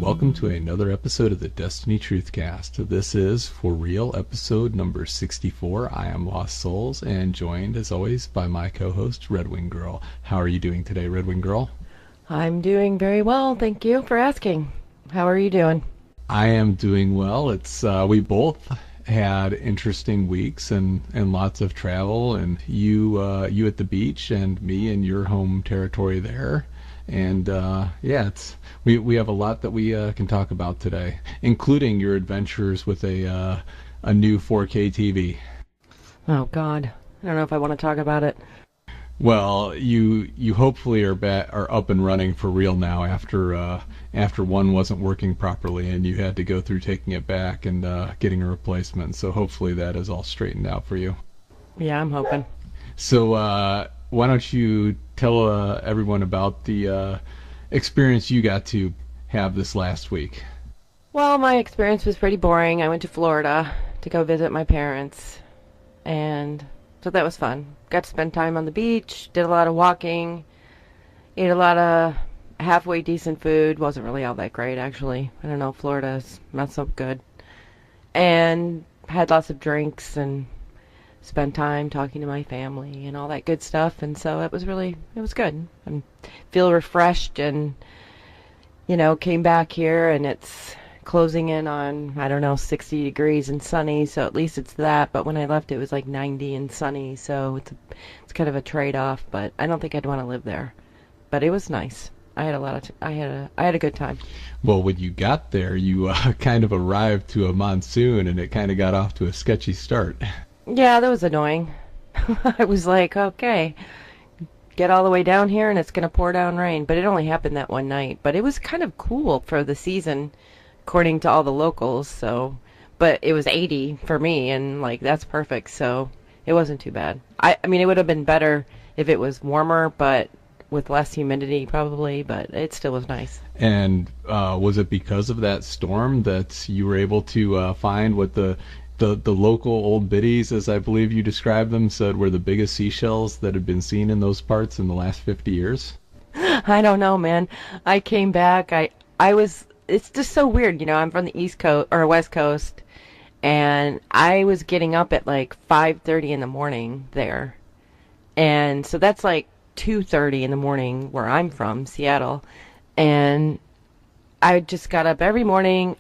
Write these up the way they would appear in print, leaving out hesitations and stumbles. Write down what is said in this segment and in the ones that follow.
welcome to another episode of the Destiny Truthcast. This is For Real episode number 64. I am Lost Souls and joined as always by my co-host RedWingGirl. How are you doing today, RedWingGirl? I'm doing very well, thank you for asking. How are you doing? I am doing well. It's we both had interesting weeks and lots of travel, and you at the beach and me in your home territory there. And we have a lot that we can talk about today, including your adventures with a new 4K TV. Oh God, I don't know if I want to talk about it. Well, you hopefully are up and running for real now after one wasn't working properly and you had to go through taking it back and getting a replacement. So hopefully that is all straightened out for you. Yeah, I'm hoping. So why don't you tell everyone about the experience you got to have this last week? Well, my experience was pretty boring. I went to Florida to go visit my parents, and so that was fun. Got to spend time on the beach, did a lot of walking, ate a lot of halfway decent food. Wasn't really all that great, actually. I don't know, Florida's not so good. And had lots of drinks and spent time talking to my family and all that good stuff. And so it was good. I feel refreshed and, came back here and it's closing in on, 60 degrees and sunny. So at least it's that. But when I left, it was like 90 and sunny. So it's kind of a trade-off, but I don't think I'd want to live there. But it was nice. I had a good time. Well, when you got there, you kind of arrived to a monsoon and it kind of got off to a sketchy start. Yeah, that was annoying. I was like, okay, get all the way down here and it's going to pour down rain. But it only happened that one night. But it was kind of cool for the season, according to all the locals. So, but it was 80 for me, and that's perfect. So it wasn't too bad. I mean, it would have been better if it was warmer, but with less humidity probably. But it still was nice. And was it because of that storm that you were able to find what the local old biddies, as I believe you described them, said were the biggest seashells that had been seen in those parts in the last 50 years? I don't know, man. I came back. It's just so weird. I'm from the East Coast or West Coast, and I was getting up at 5:30 in the morning there. And so that's 2:30 in the morning where I'm from, Seattle. And I just got up every morning,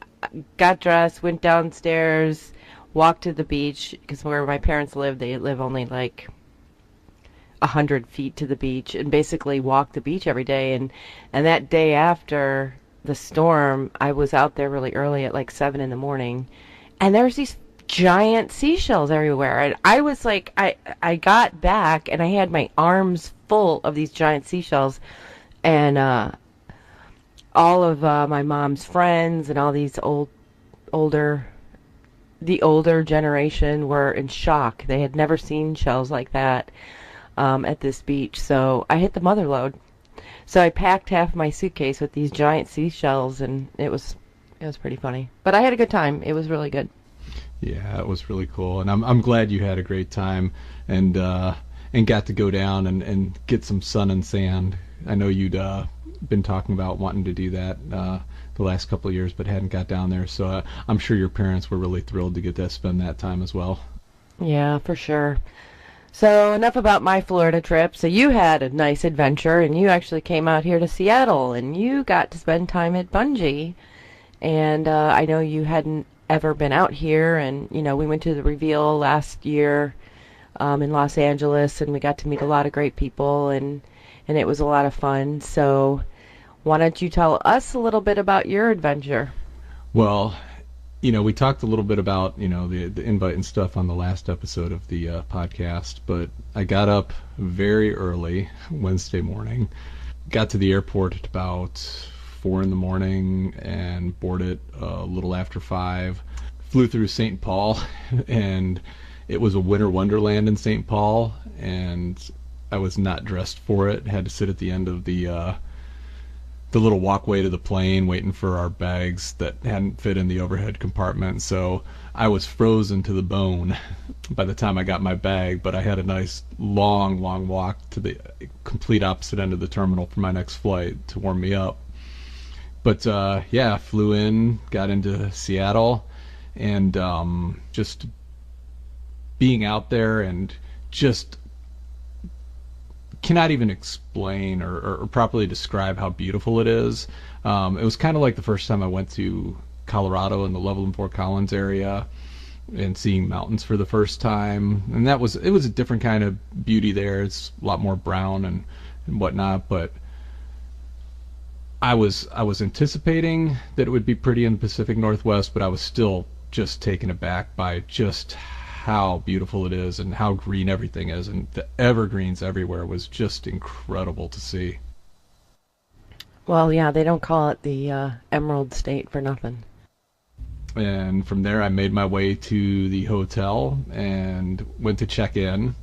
got dressed, went downstairs, walked to the beach, because where my parents live, they live only 100 feet to the beach, and basically walked the beach every day. And that day after the storm, I was out there really early at 7 in the morning, and there was these giant seashells everywhere. And I was I got back, and I had my arms full of these giant seashells, and all of my mom's friends and all these the older generation were in shock. They had never seen shells like that at this beach. So I hit the mother load. So I packed half my suitcase with these giant seashells, and it was pretty funny. But I had a good time. It was really good. Yeah, it was really cool, and I'm glad you had a great time and got to go down and get some sun and sand. I know you'd been talking about wanting to do that the last couple of years, but hadn't got down there. So I'm sure your parents were really thrilled to get to spend that time as well. Yeah, for sure. So enough about my Florida trip. So you had a nice adventure, and you actually came out here to Seattle, and you got to spend time at Bungie. And I know you hadn't ever been out here, and we went to the reveal last year in Los Angeles, and we got to meet a lot of great people, and it was a lot of fun. So why don't you tell us a little bit about your adventure? Well, we talked a little bit about, the invite and stuff on the last episode of the podcast, but I got up very early Wednesday morning, got to the airport at about 4 in the morning and boarded a little after 5, flew through St. Paul, and it was a winter wonderland in St. Paul, and I was not dressed for it. Had to sit at the end of the little walkway to the plane waiting for our bags that hadn't fit in the overhead compartment. So I was frozen to the bone by the time I got my bag, but I had a nice long walk to the complete opposite end of the terminal for my next flight to warm me up. But yeah, flew in, got into Seattle, and just being out there and just cannot even explain or properly describe how beautiful it is. It was kind of like the first time I went to Colorado in the Loveland Fort Collins area and seeing mountains for the first time. And it was a different kind of beauty there. It's a lot more brown and whatnot, but I was anticipating that it would be pretty in the Pacific Northwest, but I was still just taken aback by just how beautiful it is and how green everything is, and the evergreens everywhere was just incredible to see. Well, yeah, they don't call it the Emerald State for nothing. And from there I made my way to the hotel and went to check in.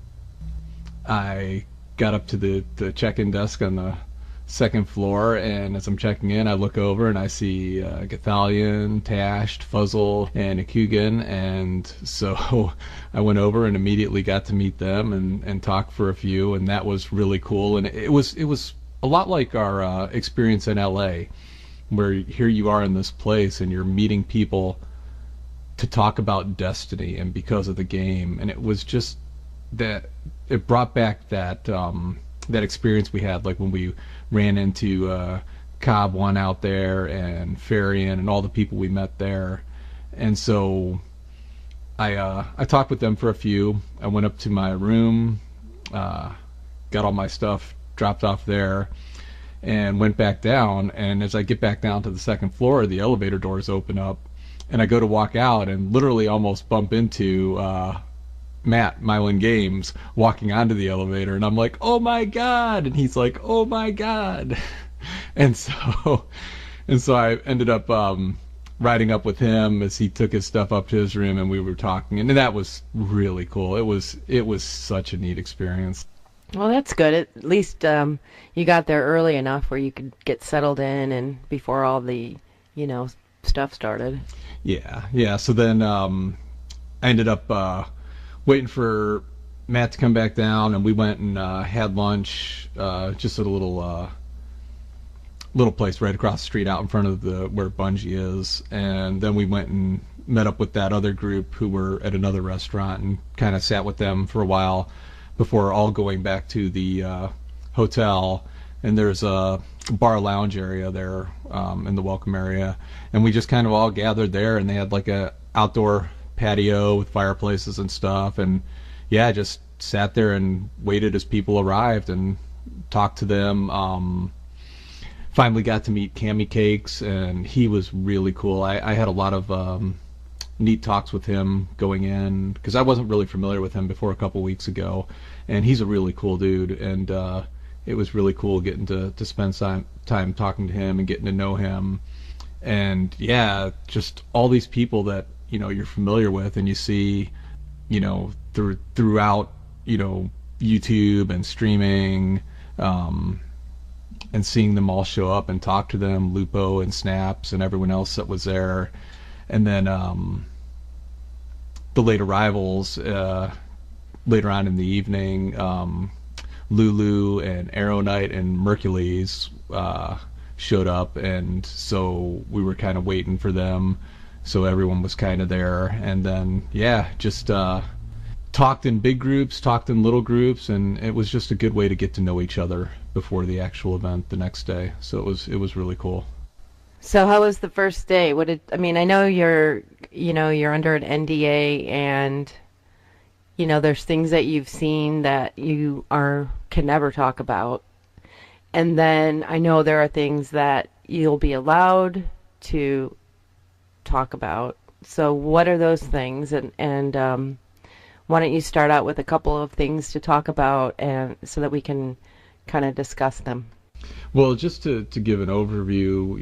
I got up to the check-in desk on the second floor, and as I'm checking in, I look over and I see Gathalion, Tasht, Fuzzle, and Ikugan, and so I went over and immediately got to meet them and talk for a few, and that was really cool. And it was a lot like our experience in LA, where here you are in this place and you're meeting people to talk about Destiny and because of the game, and it was just that it brought back that that experience we had, like when we ran into Cobb One out there and Farian and all the people we met there. And so I talked with them for a few. I went up to my room, got all my stuff dropped off there, and went back down. And as I get back down to the second floor, the elevator doors open up, and I go to walk out and literally almost bump into Matt, Mylan Games, walking onto the elevator, and I'm like, oh my god, and he's like, oh my god. and so I ended up riding up with him as he took his stuff up to his room, and we were talking, and that was really cool. It was such a neat experience. Well, that's good. At least you got there early enough where you could get settled in and before all the, stuff started. Yeah. So then I ended up waiting for Matt to come back down, and we went and had lunch just at a little place right across the street out in front of where Bungie is. And then we went and met up with that other group who were at another restaurant and kind of sat with them for a while before all going back to the hotel. And there's a bar lounge area there in the welcome area, and we just kind of all gathered there, and they had like a outdoor patio with fireplaces and stuff, and yeah, just sat there and waited as people arrived and talked to them. Finally got to meet Cammy Cakes, and he was really cool. I had a lot of neat talks with him going in, because I wasn't really familiar with him before a couple weeks ago, and he's a really cool dude, and it was really cool getting to spend time talking to him and getting to know him. And yeah, just all these people that you're familiar with and you see throughout YouTube and streaming, and seeing them all show up and talk to them, Lupo and Snaps and everyone else that was there. And then the late arrivals later on in the evening, Lulu and Arrow Knight and Mercules showed up, and so we were kind of waiting for them. So everyone was kind of there, and then just talked in big groups, talked in little groups, and it was just a good way to get to know each other before the actual event the next day. So it was really cool. So how was the first day? I know you're under an NDA, and there's things that you've seen that you can never talk about, and then I know there are things that you'll be allowed to talk about. So what are those things, and why don't you start out with a couple of things to talk about, and so that we can kind of discuss them. Well, just to give an overview,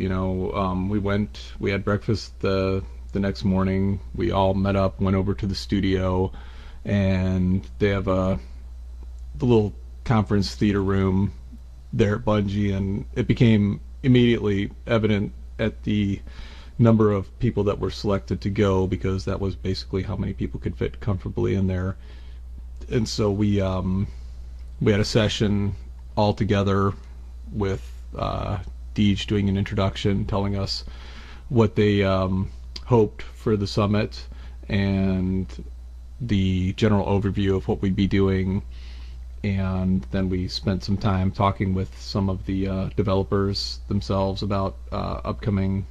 we had breakfast the next morning. We all met up, went over to the studio, and they have the little conference theater room there at Bungie, and it became immediately evident at the number of people that were selected to go, because that was basically how many people could fit comfortably in there. And so we had a session all together with Deej doing an introduction, telling us what they hoped for the summit and the general overview of what we'd be doing. And then we spent some time talking with some of the developers themselves about upcoming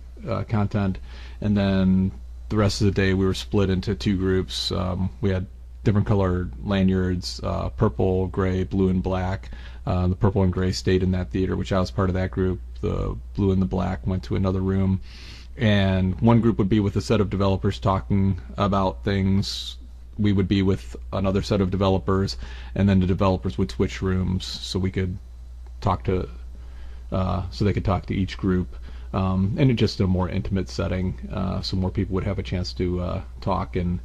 content. And then the rest of the day we were split into two groups. We had different colored lanyards, purple, gray, blue, and black. The purple and gray stayed in that theater, which I was part of that group. The blue and the black went to another room. And one group would be with a set of developers talking about things. We would be with another set of developers, and then the developers would switch rooms so we could talk to, so they could talk to each group, and in just a more intimate setting, so more people would have a chance to talk. And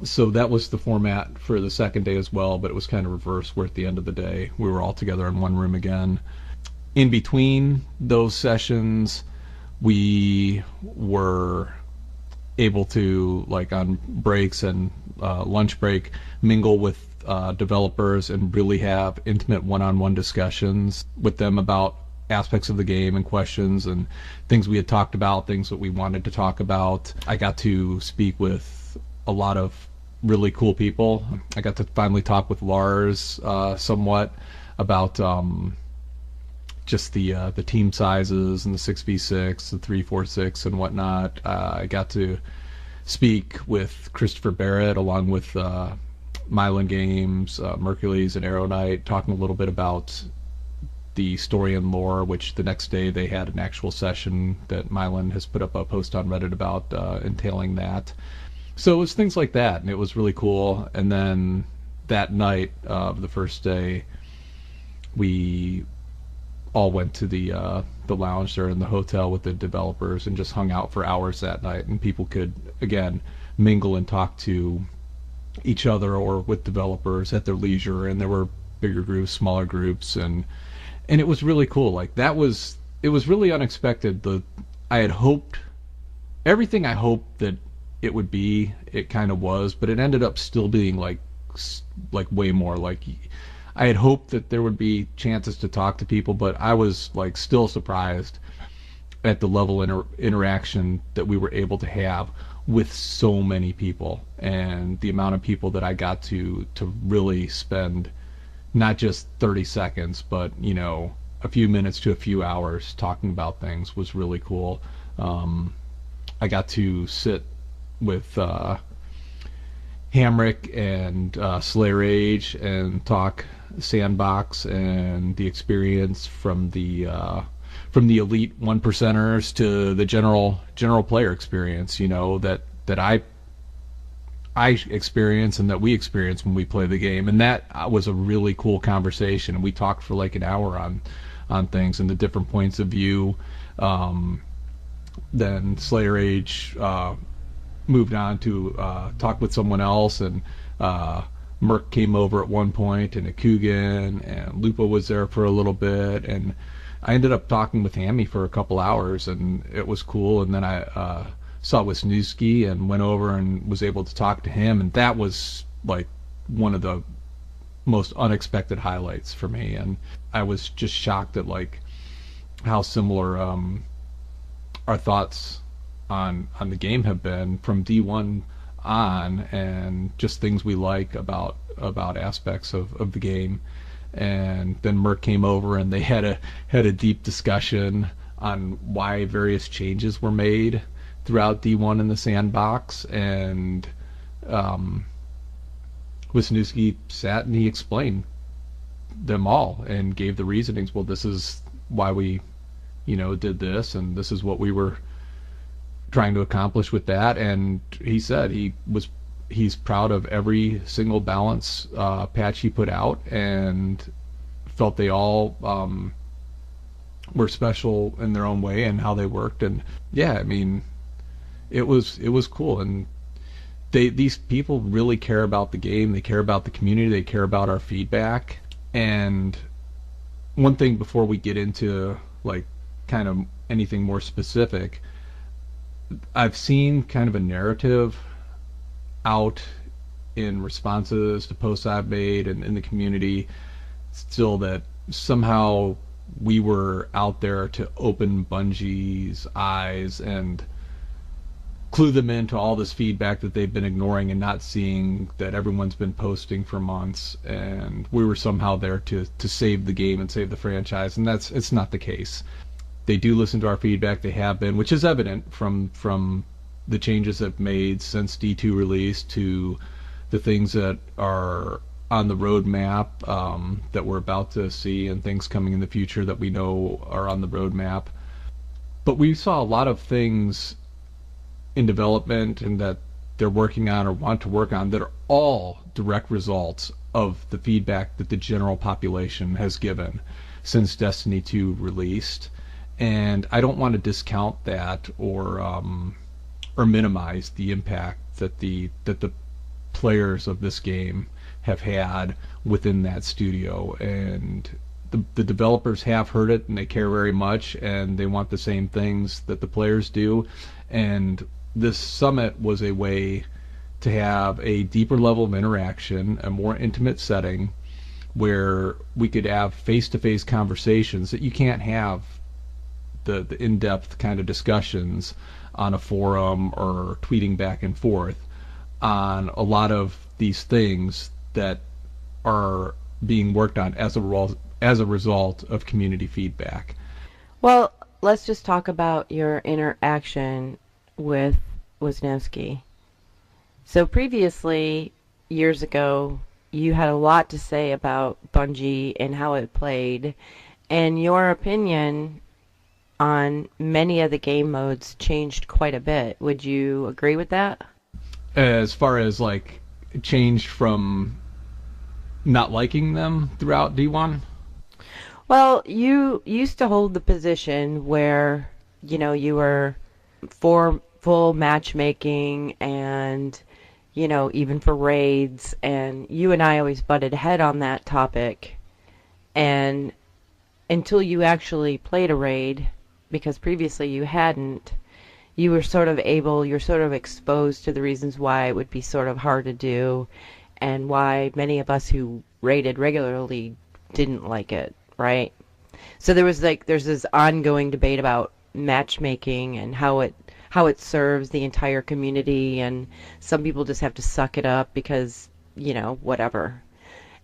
so that was the format for the second day as well, but it was kind of reversed, where at the end of the day we were all together in one room again. In between those sessions, we were able to, like on breaks and lunch break, mingle with developers and really have intimate one-on-one discussions with them about aspects of the game and questions and things we had talked about, things that we wanted to talk about. I got to speak with a lot of really cool people. I got to finally talk with Lars somewhat about just the team sizes and the 6v6, the 3-4-6 and whatnot. I got to speak with Christopher Barrett along with Mylan Games, Mercules, and Arrow Knight, talking a little bit about the story and lore, which the next day they had an actual session that Mylan has put up a post on Reddit about entailing that. So it was things like that, and it was really cool. And then that night of the first day, we all went to the lounge there in the hotel with the developers and just hung out for hours that night, and people could again mingle and talk to each other or with developers at their leisure. And there were bigger groups, smaller groups, and it was really cool. Like it was really unexpected. I had hoped everything I hoped that it would be, it kind of was, but it ended up still being like way more. Like I had hoped that there would be chances to talk to people, but I was like still surprised at the level of interaction that we were able to have with so many people, and the amount of people that I got to really spend not just 30 seconds, but a few minutes to a few hours talking about things was really cool. I got to sit with Hamrick and Slay Rage and talk sandbox and the experience from the elite 1%ers to the general player experience, that I experience and that we experience when we play the game. And that was a really cool conversation, and we talked for like an hour on things and the different points of view. Then Slayer Age moved on to talk with someone else, and Merc came over at one point, and Akugan, and Lupa was there for a little bit, and I ended up talking with Hammy for a couple hours, and it was cool. And then I saw Wisniewski and went over and was able to talk to him, and that was like one of the most unexpected highlights for me. And I was just shocked at like how similar our thoughts on the game have been from D1 on, and just things we like about aspects of the game. And then Merc came over, and they had a deep discussion on why various changes were made throughout D1 in the sandbox. And Wisniewski sat and he explained them all and gave the reasonings. Well, this is why we did this, and this is what we were trying to accomplish with that. And he said he's proud of every single balance patch he put out, and felt they all were special in their own way and how they worked. And yeah, I mean, it was cool. And these people really care about the game, they care about the community, they care about our feedback. And one thing before we get into like kind of anything more specific, I've seen kind of a narrative out in responses to posts I've made and in the community still, that somehow we were out there to open Bungie's eyes and clue them into all this feedback that they've been ignoring and not seeing that everyone's been posting for months, and we were somehow there to save the game and save the franchise, and it's not the case. They do listen to our feedback. They have been, which is evident from the changes they've made since D2 release to the things that are on the roadmap that we're about to see, and things coming in the future that we know are on the roadmap. But we saw a lot of things in development and that they're working on or want to work on that are all direct results of the feedback that the general population has given since Destiny 2 released. And I don't want to discount that or minimize the impact that the players of this game have had within that studio. And the developers have heard it, and they care very much, and they want the same things that the players do. And this summit was a way to have a deeper level of interaction, a more intimate setting where we could have face-to-face conversations that you can't have the in-depth kind of discussions on a forum or tweeting back and forth on a lot of these things that are being worked on as a result of community feedback. Well, let's just talk about your interaction with Wisniewski. So previously, years ago, you had a lot to say about Bungie and how it played, and your opinion on many of the game modes changed quite a bit. Would you agree with that? As far as like changed from not liking them throughout D1? Well, you used to hold the position where, you were for full matchmaking and, even for raids, and you and I always butted head on that topic. And until you actually played a raid, because previously you hadn't, you're sort of exposed to the reasons why it would be sort of hard to do and why many of us who raided regularly didn't like it, right? So there's this ongoing debate about matchmaking and how it serves the entire community, and some people just have to suck it up because, whatever.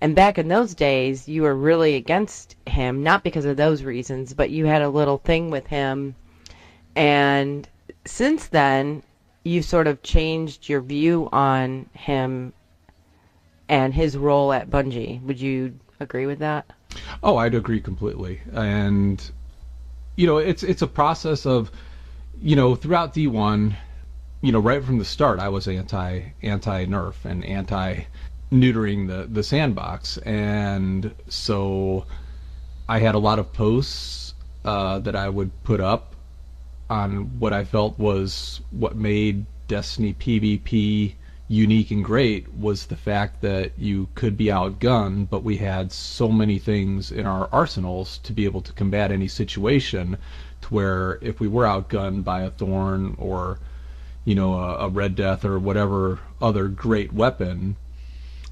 And back in those days, you were really against him, not because of those reasons, but you had a little thing with him. And since then, you sort of changed your view on him and his role at Bungie. Would you agree with that? Oh, I'd agree completely. And, it's a process of, throughout D1, right from the start, I was anti-nerf and anti-neutering the sandbox. And so I had a lot of posts that I would put up on what I felt was what made Destiny PvP unique and great was the fact that you could be outgunned, but we had so many things in our arsenals to be able to combat any situation, to where if we were outgunned by a Thorn or a Red Death or whatever other great weapon,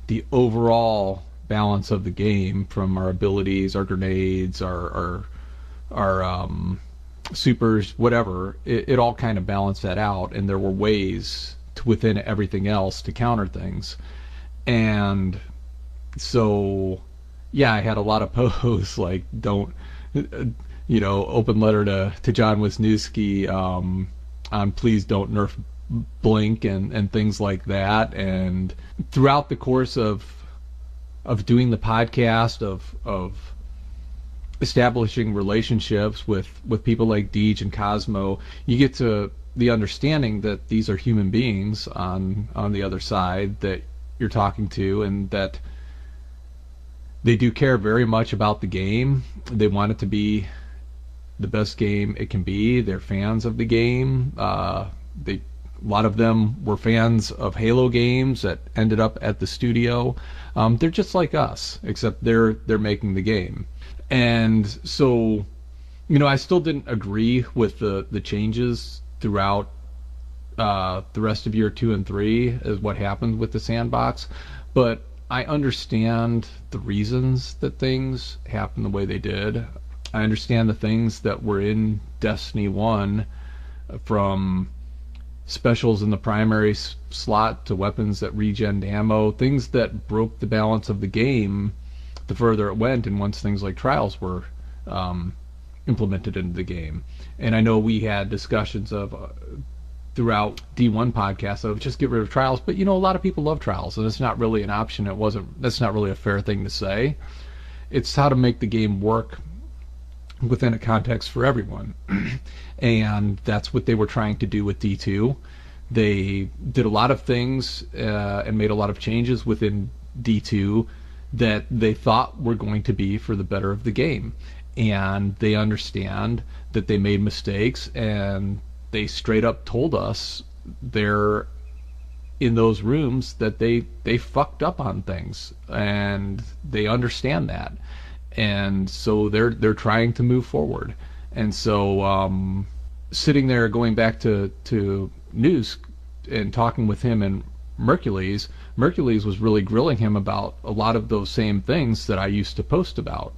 the overall balance of the game, from our abilities, our grenades, our supers, whatever, it all kind of balanced that out, and there were ways within everything else to counter things. And so I had a lot of posts like open letter to John Wisniewski on please don't nerf Blink and things like that. And throughout the course of doing the podcast, of establishing relationships with people like Deej and Cosmo, you get to the understanding that these are human beings on the other side that you're talking to, and that they do care very much about the game. They want it to be the best game it can be. They're fans of the game. A lot of them were fans of Halo games that ended up at the studio. They're just like us, except they're making the game. And so, I still didn't agree with the changes throughout the rest of year 2 and 3 as what happened with the sandbox, but I understand the reasons that things happened the way they did. I understand the things that were in Destiny 1, from specials in the primary slot to weapons that regen ammo, things that broke the balance of the game the further it went, and once things like trials were implemented into the game. And I know we had discussions of throughout D1 podcasts of just get rid of trials, but a lot of people love trials, and it's not really an option. That's not really a fair thing to say. It's how to make the game work within a context for everyone. And that's what they were trying to do with D2. They did a lot of things and made a lot of changes within D2 that they thought were going to be for the better of the game. And they understand that they made mistakes, and they straight up told us they're in those rooms that they fucked up on things, and they understand that. And so they're trying to move forward. And so sitting there, going back to Noose and talking with him and Mercules was really grilling him about a lot of those same things that I used to post about.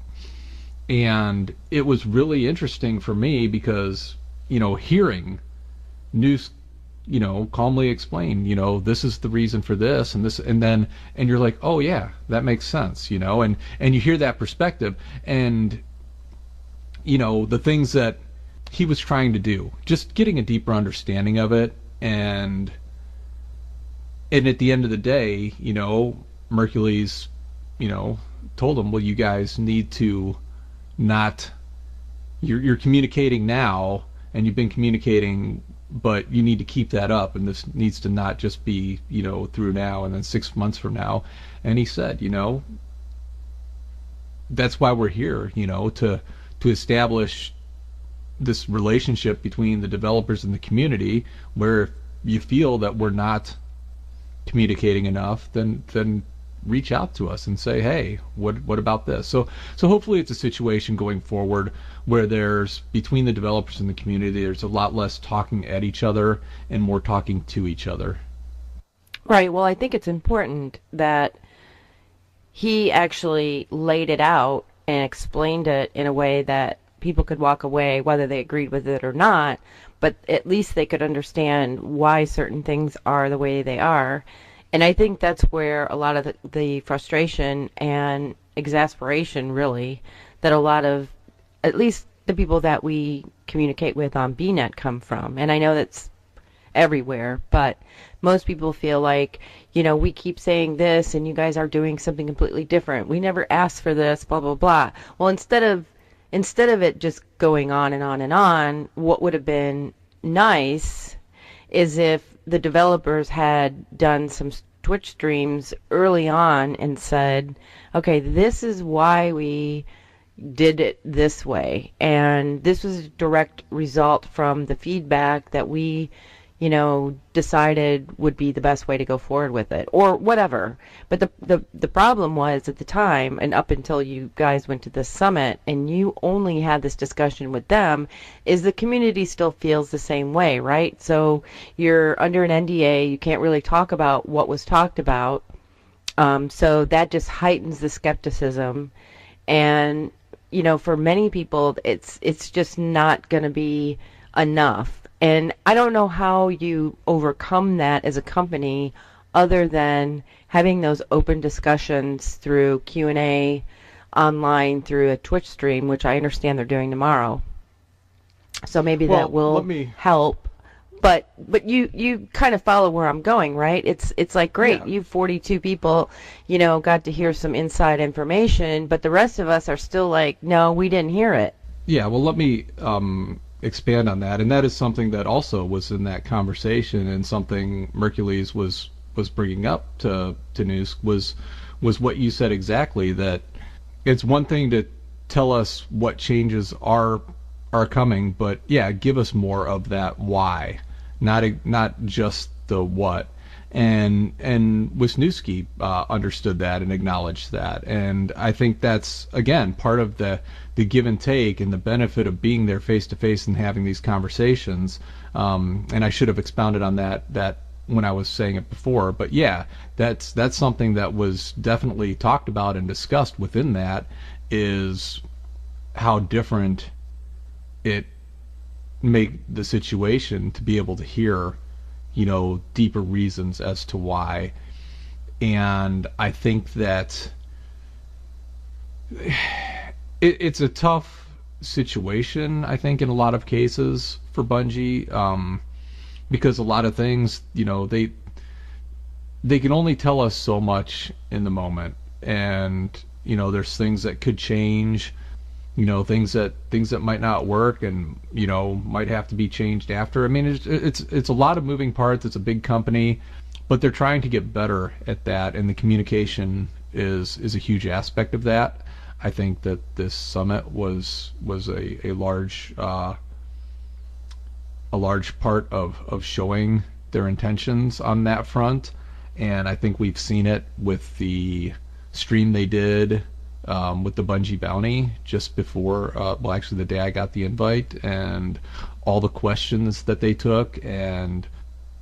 And it was really interesting for me because, hearing Noose, calmly explain, this is the reason for this and this, and you're like, oh yeah, that makes sense, and you hear that perspective, and, the things that he was trying to do, just getting a deeper understanding of it, and at the end of the day, Mercules, told him, well, you guys need to not, you're communicating now, and you've been communicating, but you need to keep that up, and this needs to not just be, through now and then 6 months from now. And he said, that's why we're here, to establish this relationship between the developers and the community, where if you feel that we're not communicating enough, then reach out to us and say, hey, what about this? So hopefully it's a situation going forward where there's, between the developers and the community, there's a lot less talking at each other and more talking to each other. Right. Well, I think it's important that he actually laid it out and explained it in a way that people could walk away, whether they agreed with it or not, but at least they could understand why certain things are the way they are. And I think that's where a lot of the frustration and exasperation, really, that a lot of, at least the people that we communicate with on BNet come from. And I know that's everywhere, but most people feel like, we keep saying this and you guys are doing something completely different. We never asked for this, blah, blah, blah. Well, instead of it just going on and on and on, what would have been nice is if the developers had done some Twitch streams early on and said, okay, this is why we did it this way, and this was a direct result from the feedback that we decided would be the best way to go forward with it, or whatever. But the problem was, at the time, and up until you guys went to this summit and you only had this discussion with them, is the community still feels the same way, right? So you're under an NDA, you can't really talk about what was talked about, so that just heightens the skepticism. And for many people, it's just not going to be enough. And I don't know how you overcome that as a company other than having those open discussions through Q&A online through a Twitch stream, which I understand they're doing tomorrow. So maybe that will help. But you kind of follow where I'm going, right? It's like, great, yeah. You 42 people, got to hear some inside information, but the rest of us are still like, no, we didn't hear it. Yeah, well, let me expand on that, and that is something that also was in that conversation, and something Mercules was bringing up to Noose was what you said exactly, that it's one thing to tell us what changes are coming, but yeah, give us more of that why, not just the what. And Wisniewski understood that and acknowledged that, and I think that's, again, part of the give and take and the benefit of being there face to face and having these conversations. And I should have expounded on that when I was saying it before, but yeah, that's something that was definitely talked about and discussed within that, is how different it made the situation to be able to hear, deeper reasons as to why. And I think that it's a tough situation, I think, in a lot of cases for Bungie, because a lot of things, they can only tell us so much in the moment, and there's things that could change, things that might not work, and might have to be changed after. I mean, it's a lot of moving parts. It's a big company, but they're trying to get better at that, and the communication is a huge aspect of that. I think that this summit was a large part of showing their intentions on that front, and I think we've seen it with the stream they did with the Bungie bounty just before, well, actually the day I got the invite, and all the questions that they took, and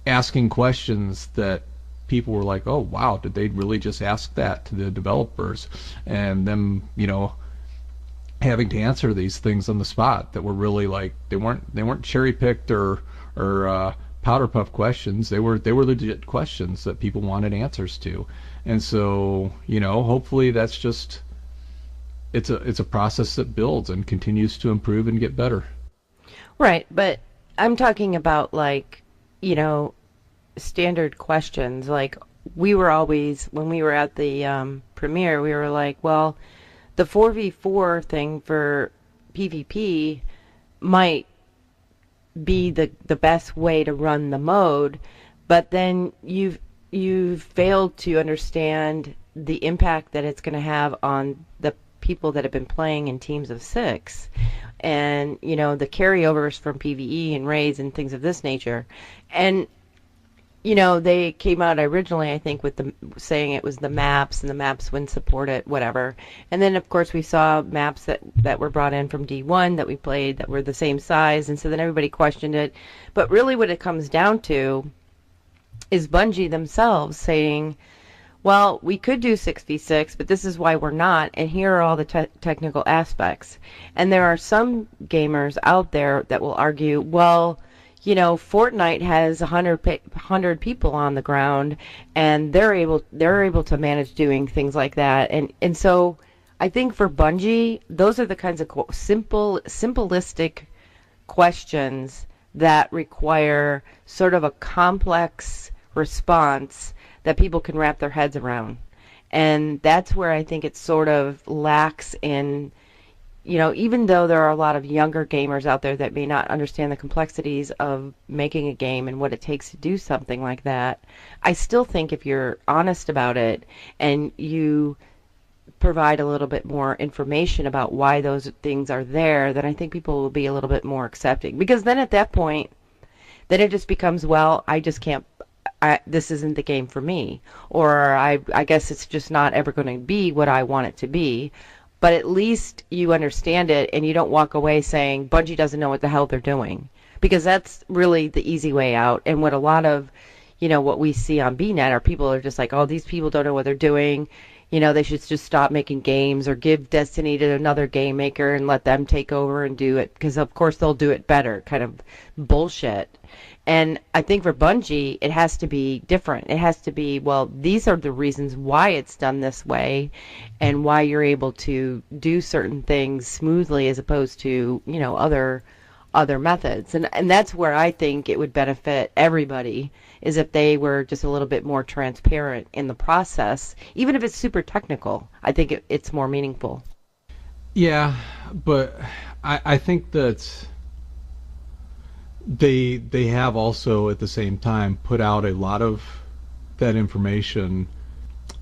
asking questions that people were like, oh wow, did they really just ask that to the developers, and them having to answer these things on the spot that were really like, they weren't cherry picked or powder puff questions. They were legit questions that people wanted answers to. And so hopefully that's just, it's a process that builds and continues to improve and get better. Right, but I'm talking about standard questions. Like, we were always, when we were at the premiere, we were like, well, the 4v4 thing for PvP might be the best way to run the mode, but then you've failed to understand the impact that it's going to have on the people that have been playing in teams of 6, and the carryovers from PvE and raids and things of this nature. And they came out originally, I think, with saying it was the maps, and the maps wouldn't support it, whatever. And then, of course, we saw maps that were brought in from D1 that we played that were the same size, and so then everybody questioned it. But really what it comes down to is Bungie themselves saying, well, we could do 6v6, but this is why we're not, and here are all the technical aspects. And there are some gamers out there that will argue, well, Fortnite has 100 people on the ground, and they're able to manage doing things like that. And so I think for Bungie, those are the kinds of simplistic questions that require sort of a complex response that people can wrap their heads around. And that's where I think it sort of lacks in, even though there are a lot of younger gamers out there that may not understand the complexities of making a game and what it takes to do something like that, I still think if you're honest about it and you provide a little bit more information about why those things are there, then I think people will be a little bit more accepting. Because then at that point, then it just becomes, well, I just can't, this isn't the game for me. Or I guess it's just not ever going to be what I want it to be. But at least you understand it, and you don't walk away saying Bungie doesn't know what the hell they're doing, because that's really the easy way out. And what a lot of, what we see on BNet are people are just like, oh, these people don't know what they're doing. They should just stop making games or give Destiny to another game maker and let them take over and do it, because of course they'll do it better, kind of bullshit. And I think for Bungie, it has to be different. It has to be, well, these are the reasons why it's done this way and why you're able to do certain things smoothly as opposed to, other methods. And that's where I think it would benefit everybody, is if they were just a little bit more transparent in the process. Even if it's super technical, I think it's more meaningful. Yeah, but I think that they have also at the same time put out a lot of that information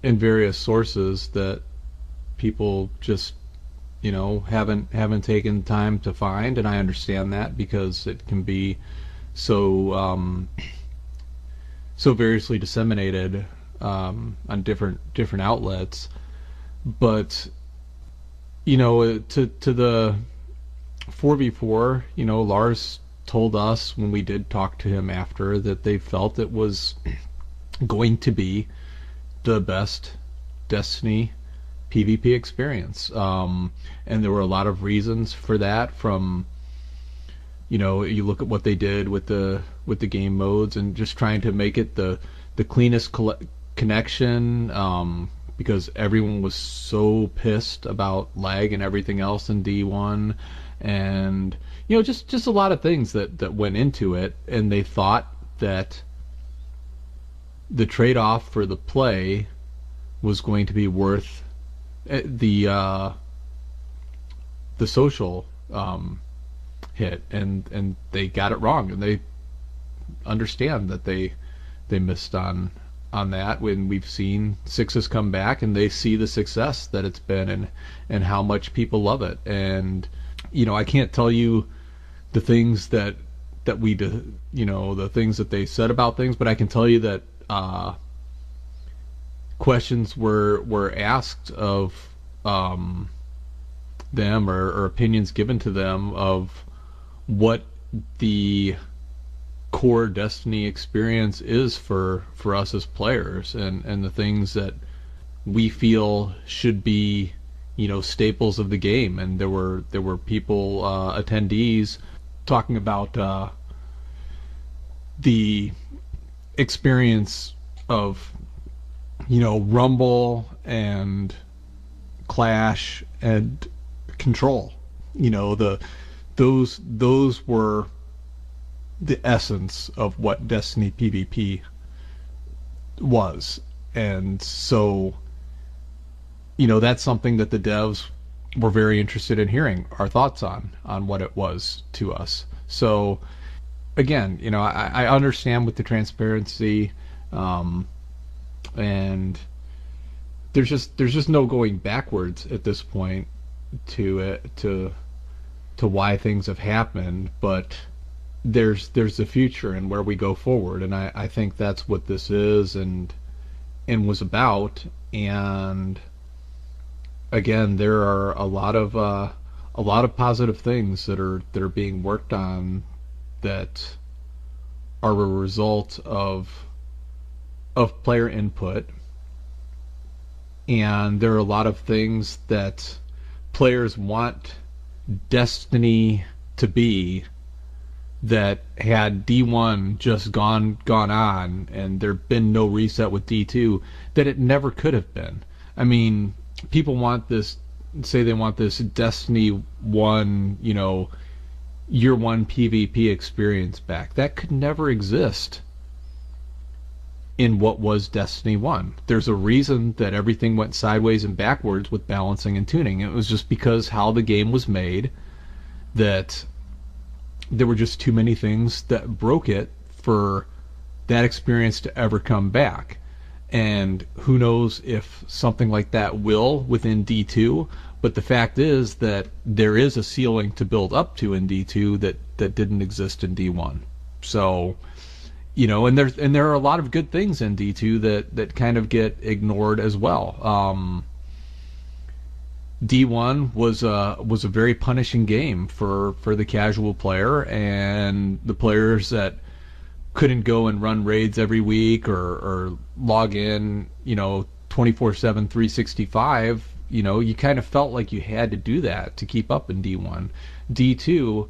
in various sources that people just haven't taken time to find, and I understand that because it can be so variously disseminated on different outlets. But to the 4v4, Lars told us when we did talk to him after that they felt it was going to be the best Destiny PvP experience. And there were a lot of reasons for that. From, you look at what they did with the game modes and just trying to make it the cleanest connection, because everyone was so pissed about lag and everything else in D1, and just a lot of things that went into it, and they thought that the trade-off for the play was going to be worth the social hit, and they got it wrong, and they understand that they missed on that, when we've seen sixes come back and they see the success that it's been, and how much people love it. And I can't tell you the things that we do, the things that they said about things, but I can tell you that questions were asked of them, or opinions given to them of what the core Destiny experience is for us as players, and the things that we feel should be staples of the game. And there were people, attendees, talking about the experience of Rumble and Clash and Control. Those were the essence of what Destiny PvP was. And so that's something that the devs were very interested in hearing our thoughts on what it was to us. So again, I understand with the transparency, and there's just no going backwards at this point to why things have happened, but there's the future and where we go forward, and I think that's what this is and was about. And again, there are a lot of positive things that are being worked on, that are a result of player input. And there are a lot of things that players want Destiny to be, that had D1 just gone on and there'd been no reset with D2, that it never could have been. I mean, people want this, say they want this Destiny 1, year one PvP experience back. That could never exist in what was Destiny 1. There's a reason that everything went sideways and backwards with balancing and tuning. It was just because how the game was made, that there were just too many things that broke it for that experience to ever come back. And who knows if something like that will within D2, but the fact is that there is a ceiling to build up to in D2 that didn't exist in D1. So, and there are a lot of good things in D2 that kind of get ignored as well. D1 was a very punishing game for the casual player, and the players that couldn't go and run raids every week or log in 24/7 365. You kind of felt like you had to do that to keep up in D1. D2,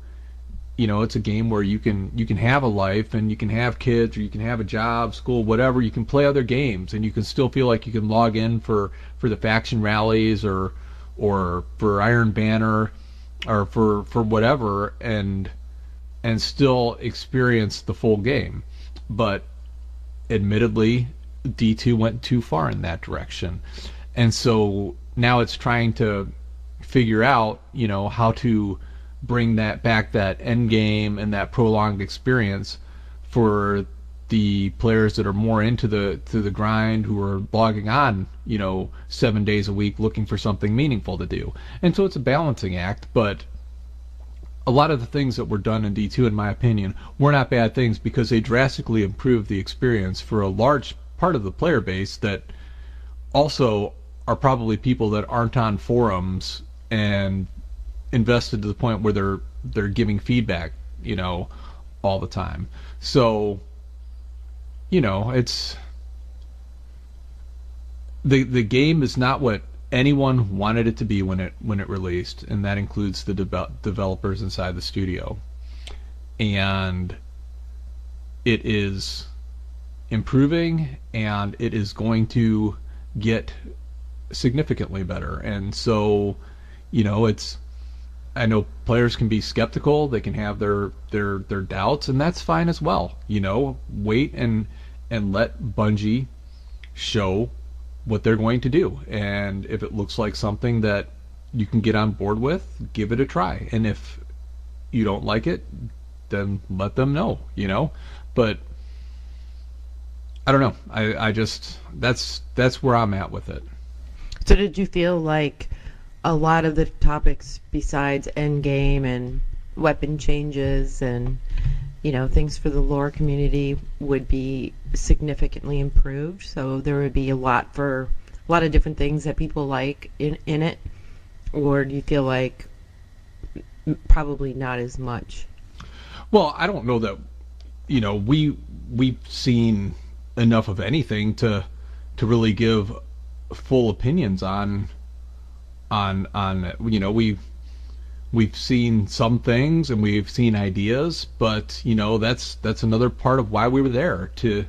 it's a game where you can have a life, and you can have kids, or you can have a job, school, whatever. You can play other games, and you can still feel like you can log in for the faction rallies, or for Iron Banner, or for whatever, and still experience the full game. But admittedly, D2 went too far in that direction. And so now it's trying to figure out, how to bring that back, that end game and that prolonged experience for the players that are more into the grind, who are logging on, 7 days a week looking for something meaningful to do. And so it's a balancing act, but a lot of the things that were done in D2, in my opinion, were not bad things, because they drastically improved the experience for a large part of the player base that also are probably people that aren't on forums and invested to the point where they're giving feedback, all the time. So, it's the game is not what anyone wanted it to be when it released, and that includes the developers inside the studio. And it is improving, and it is going to get significantly better. And so, it's, I know players can be skeptical, they can have their doubts, and that's fine as well. Wait and let Bungie show what they're going to do. And if it looks like something that you can get on board with, give it a try. And if you don't like it, then let them know, But I don't know. I just, that's where I'm at with it. So did you feel like a lot of the topics besides endgame and weapon changes and things for the lore community would be significantly improved? So there would be a lot of different things that people like in it? Or do you feel like probably not as much? Well, I don't know that, we've seen enough of anything to really give full opinions on we've seen some things and we've seen ideas, but that's another part of why we were there, to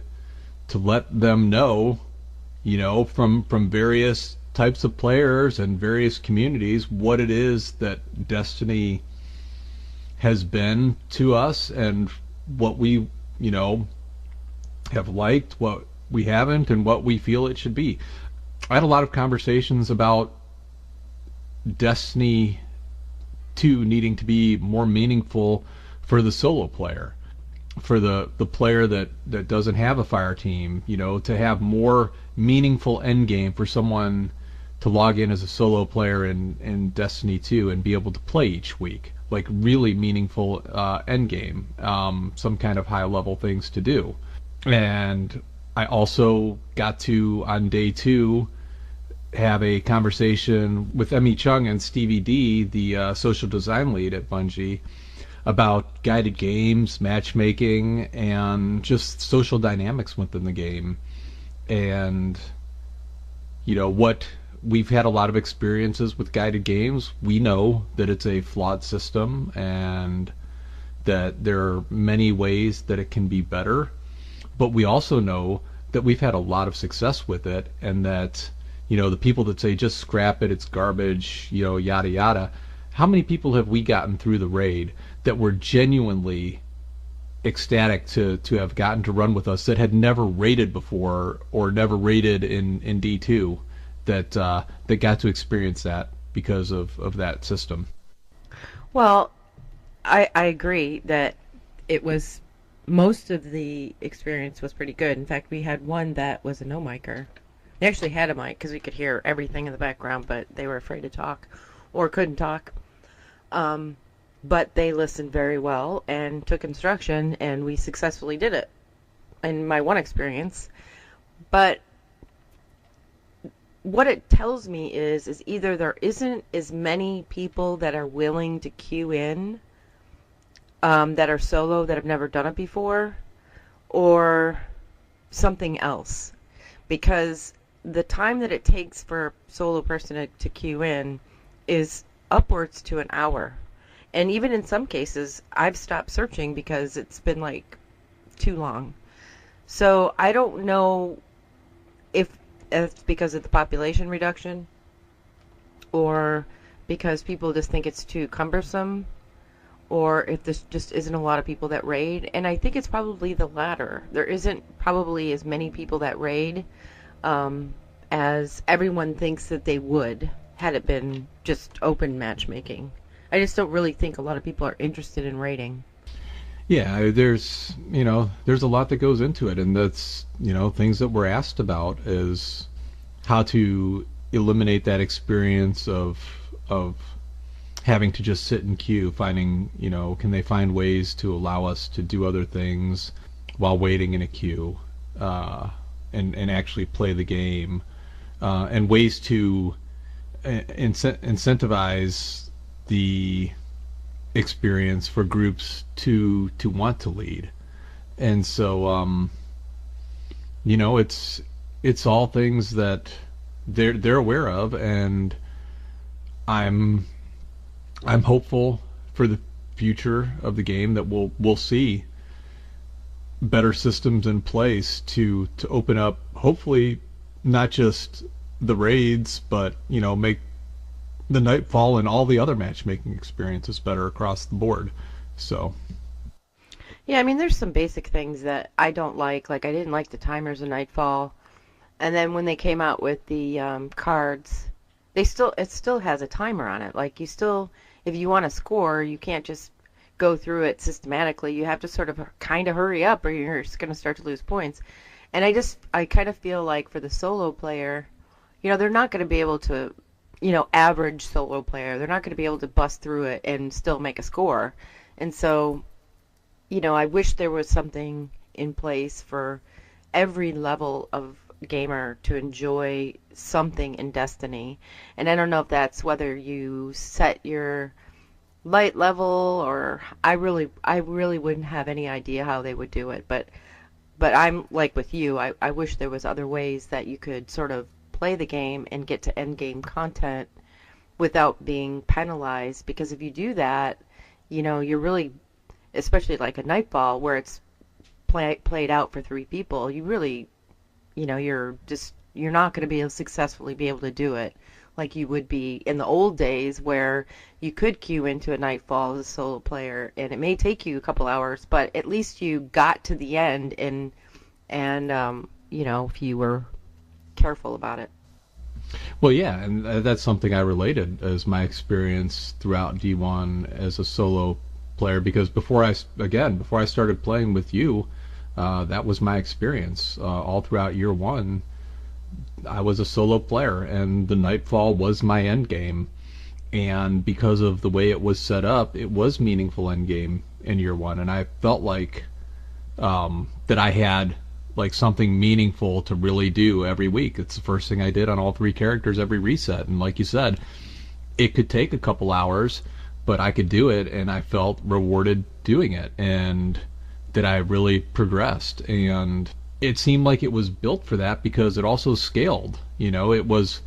let them know, from various types of players and various communities, what it is that Destiny has been to us, and what we have liked, what we haven't, and what we feel it should be. I had a lot of conversations about Destiny 2 needing to be more meaningful for the solo player, for the player that doesn't have a fire team, to have more meaningful endgame for someone to log in as a solo player in Destiny 2 and be able to play each week. Like really meaningful endgame, some kind of high level things to do. And I also got to, on day 2, have a conversation with Emmy Chung and Stevie D, the social design lead at Bungie, about guided games, matchmaking, and just social dynamics within the game. And what we've had a lot of experiences with guided games. We know that it's a flawed system and that there are many ways that it can be better, but we also know that we've had a lot of success with it, and that the people that say just scrap it, it's garbage, yada yada, how many people have we gotten through the raid that were genuinely ecstatic to have gotten to run with us, that had never raided before or never raided in D2, that got to experience that because of that system? Well, I agree that it was, most of the experience was pretty good. In fact, we had one that was a no-micer. They actually had a mic because we could hear everything in the background, but they were afraid to talk or couldn't talk. But they listened very well and took instruction, and we successfully did it in my one experience. But what it tells me is either there isn't as many people that are willing to queue in, that are solo, that have never done it before, or something else. Because the time that it takes for a solo person to queue in is upwards to an hour. And even in some cases, I've stopped searching because it's been like too long. So I don't know if it's because of the population reduction, or because people just think it's too cumbersome, or if this just isn't a lot of people that raid. And I think it's probably the latter. There isn't probably as many people that raid as everyone thinks that they would, had it been just open matchmaking. I just don't really think a lot of people are interested in raiding. Yeah, there's a lot that goes into it, and that's things that we're asked about is how to eliminate that experience of having to just sit in queue, finding can they find ways to allow us to do other things while waiting in a queue, and actually play the game, and ways to incentivize the experience for groups to want to lead. And so it's all things that they're aware of, and I'm hopeful for the future of the game that we'll see better systems in place to open up, hopefully not just the raids, but make the Nightfall and all the other matchmaking experiences better across the board. So Yeah, I mean, there's some basic things that I don't like. Like, I didn't like the timers in Nightfall. And then when they came out with the cards, it still has a timer on it. Like, you still, if you want to score, you can't just go through it systematically. You have to sort of kind of hurry up, or you're just going to start to lose points. And I kind of feel like for the solo player, they're not going to be able to, average solo player, they're not going to be able to bust through it and still make a score. And so, I wish there was something in place for every level of gamer to enjoy something in Destiny. And I don't know if that's whether you set your light level, or I really wouldn't have any idea how they would do it. But I'm like with you, I wish there was other ways that you could sort of play the game and get to end game content without being penalized. Because if you do that, you're really, especially like a Nightfall where it's played out for 3 people, you really, you're not going to be able to successfully be able to do it like you would be in the old days where you could queue into a Nightfall as a solo player, and it may take you a couple hours, but at least you got to the end, and if you were careful about it. well, yeah, and that's something I related as my experience throughout D1 as a solo player, because before I started playing with you, that was my experience all throughout year 1. I was a solo player, and the Nightfall was my end game. And because of the way it was set up, it was meaningful end game in year 1, and I felt like that I had like something meaningful to really do every week. It's the first thing I did on all 3 characters every reset, and like you said, it could take a couple hours, but I could do it, and I felt rewarded doing it, and that I really progressed. And it seemed like it was built for that because it also scaled. It was,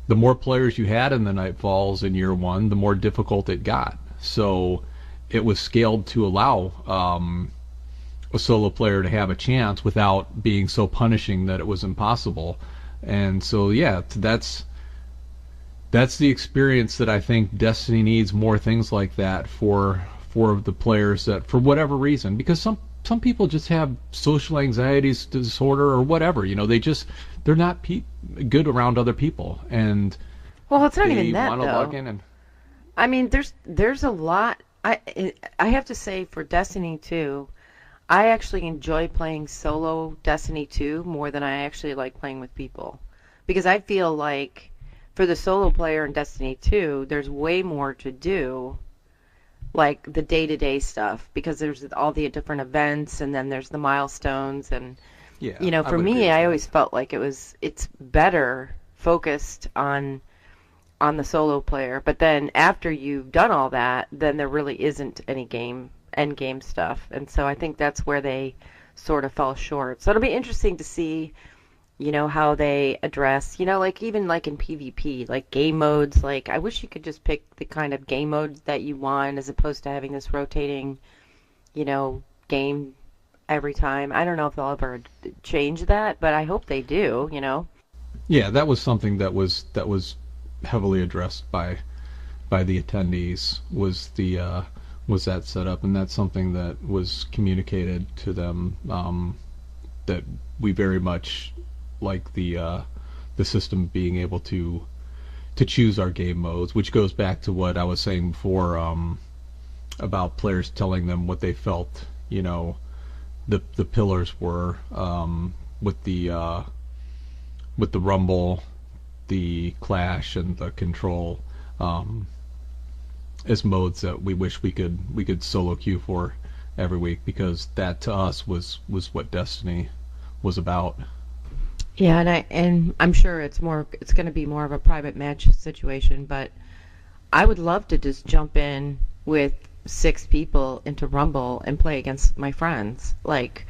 the more players you had in the Nightfalls in year 1, the more difficult it got. So it was scaled to allow a solo player to have a chance without being so punishing that it was impossible. And so yeah, that's the experience that I think Destiny needs, more things like that for the players that, for whatever reason, because some people just have social anxiety disorder or whatever. They're not good around other people, and Well, it's not they even that want to though. log in and I mean, there's a lot. I have to say for Destiny 2, I actually enjoy playing solo Destiny 2 more than I actually like playing with people, because I feel like for the solo player in Destiny 2, there's way more to do, like the day-to-day stuff, because there's all the different events, and then there's the milestones, and yeah, I for would agree me, with I that. always felt like it's better focused on the solo player. But then after you've done all that, then there really isn't any end game stuff. And so I think that's where they sort of fell short. So it'll be interesting to see, how they address, like even like in PvP, like game modes. Like, I wish you could just pick the kind of game modes that you want as opposed to having this rotating, game every time. I don't know if they'll ever change that, but I hope they do. Yeah, that was something that was heavily addressed by the attendees, was that setup, and that's something that was communicated to them, that we very much like the system being able to choose our game modes, which goes back to what I was saying before, about players telling them what they felt, the pillars were, with the rumble, the clash, and the control, as modes that we wish we could solo queue for every week, because that to us was what Destiny was about. Yeah, and I'm sure it's going to be more of a private match situation, but I would love to just jump in with 6 people into Rumble and play against my friends. Like,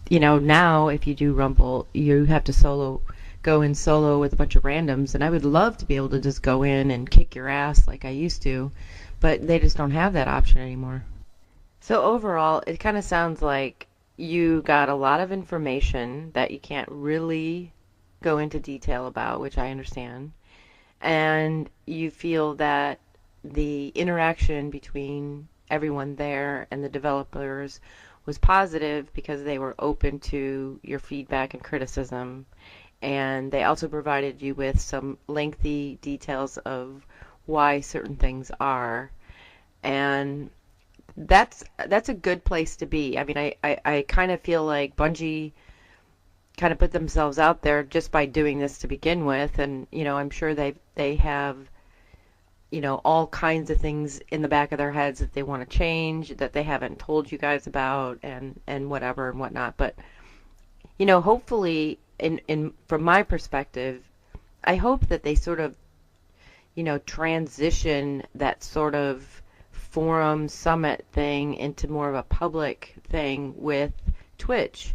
now if you do Rumble, you have to solo go in solo with a bunch of randoms, and I would love to be able to just go in and kick your ass like I used to, but they just don't have that option anymore. So overall, it kind of sounds like you got a lot of information that you can't really go into detail about, which I understand, and you feel that the interaction between everyone there and the developers was positive because they were open to your feedback and criticism, and they also provided you with some lengthy details of why certain things are, and that's a good place to be. I mean, I kind of feel like Bungie kind of put themselves out there just by doing this to begin with, and I'm sure they have all kinds of things in the back of their heads that they want to change that they haven't told you guys about, and whatever and whatnot. But hopefully, in from my perspective, I hope that they sort of transition that sort of forum summit thing into more of a public thing with Twitch,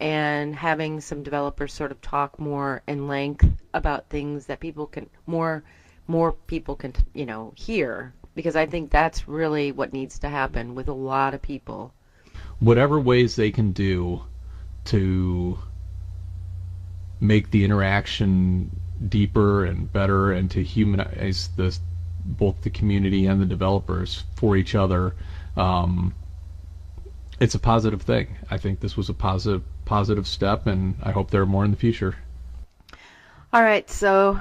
and having some developers sort of talk more in length about things that people can more people can hear, because I think that's really what needs to happen with a lot of people. Whatever ways they can do to make the interaction deeper and better, and to humanize both the community and the developers for each other, it's a positive thing. I think this was a positive step, and I hope there are more in the future. All right, so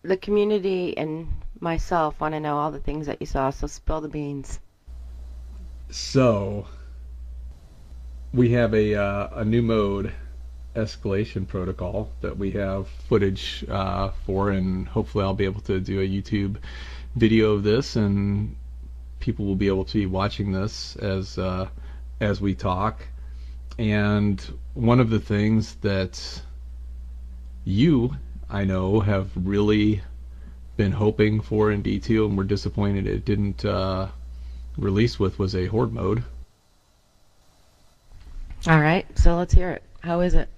the community and myself want to know all the things that you saw, so spill the beans. So we have a new mode, escalation protocol, that we have footage for, and hopefully I'll be able to do a YouTube video of this, and people will be able to be watching this as we talk. And one of the things that you, I know, have really been hoping for in D2 and were disappointed it didn't release with was a horde mode. All right, so let's hear it. How is it?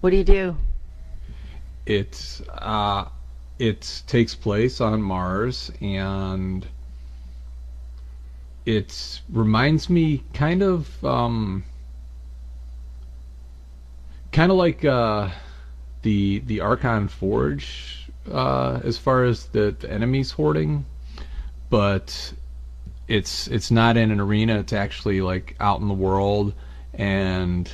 What do you do? It takes place on Mars, and it reminds me kind of like the Archon Forge, as far as the enemies hoarding, but it's not in an arena. It's actually like out in the world, and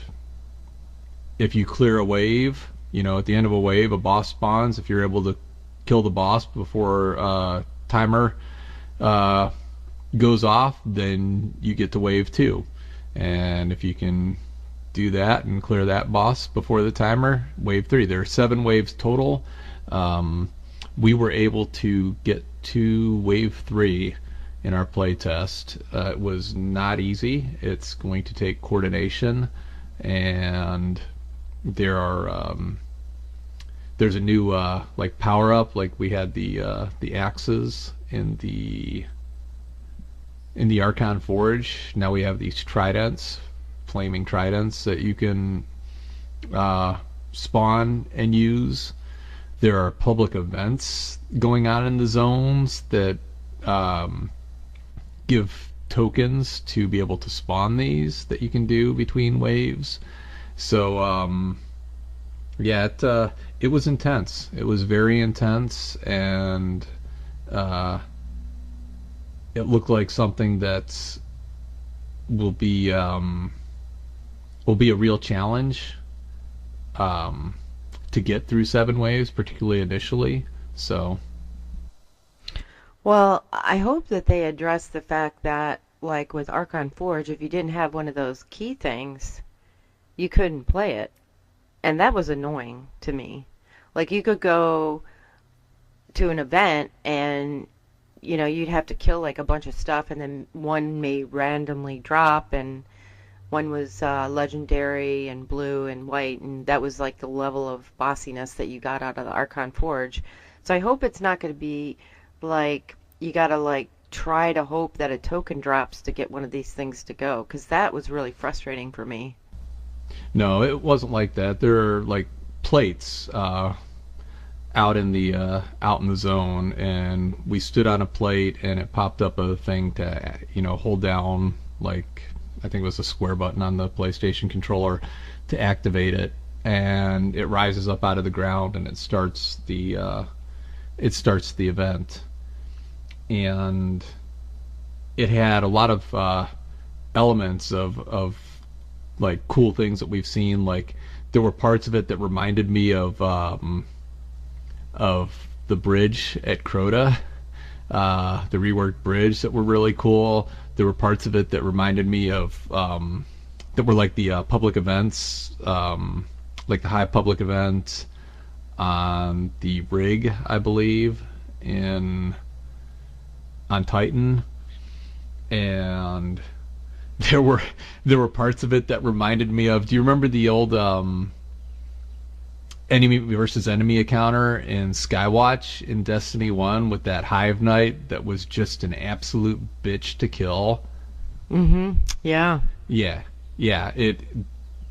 if you clear a wave, at the end of a wave, a boss spawns. If you're able to kill the boss before timer goes off, then you get to wave 2. And if you can do that and clear that boss before the timer, wave 3. There are 7 waves total. We were able to get to wave 3 in our play test. It was not easy. It's going to take coordination, and there's a new like power up. Like we had the axes in the Archon Forge. Now we have these tridents, flaming tridents, that you can spawn and use. There are public events going on in the zones that give tokens to be able to spawn these, that you can do between waves. So yeah, it was intense. It was very intense, and it looked like something that will be a real challenge to get through 7 waves, particularly initially. So, well, I hope that they address the fact that, like with Archon Forge, if you didn't have one of those key things, you couldn't play it. And that was annoying to me. Like, you could go to an event and you'd have to kill like a bunch of stuff, and then one may randomly drop, and one was legendary and blue and white, and that was like the level of bossiness that you got out of the Archon Forge. So I hope it's not going to be like you got to like try to hope that a token drops to get one of these things to go, because that was really frustrating for me. No, it wasn't like that. There are like plates out in the zone, and we stood on a plate, and it popped up a thing to hold down, like I think it was a square button on the PlayStation controller to activate it, and it rises up out of the ground, and it starts the event. And it had a lot of elements of like cool things that we've seen. Like there were parts of it that reminded me of the bridge at Crota, the reworked bridge, that were really cool. There were parts of it that reminded me of that were like the public events, like the high public event on the rig, I believe, on Titan. And there were parts of it that reminded me of, do you remember the old enemy versus enemy encounter in Skywatch in Destiny 1 with that Hive Knight that was just an absolute bitch to kill? Mm-hmm. Yeah. Yeah.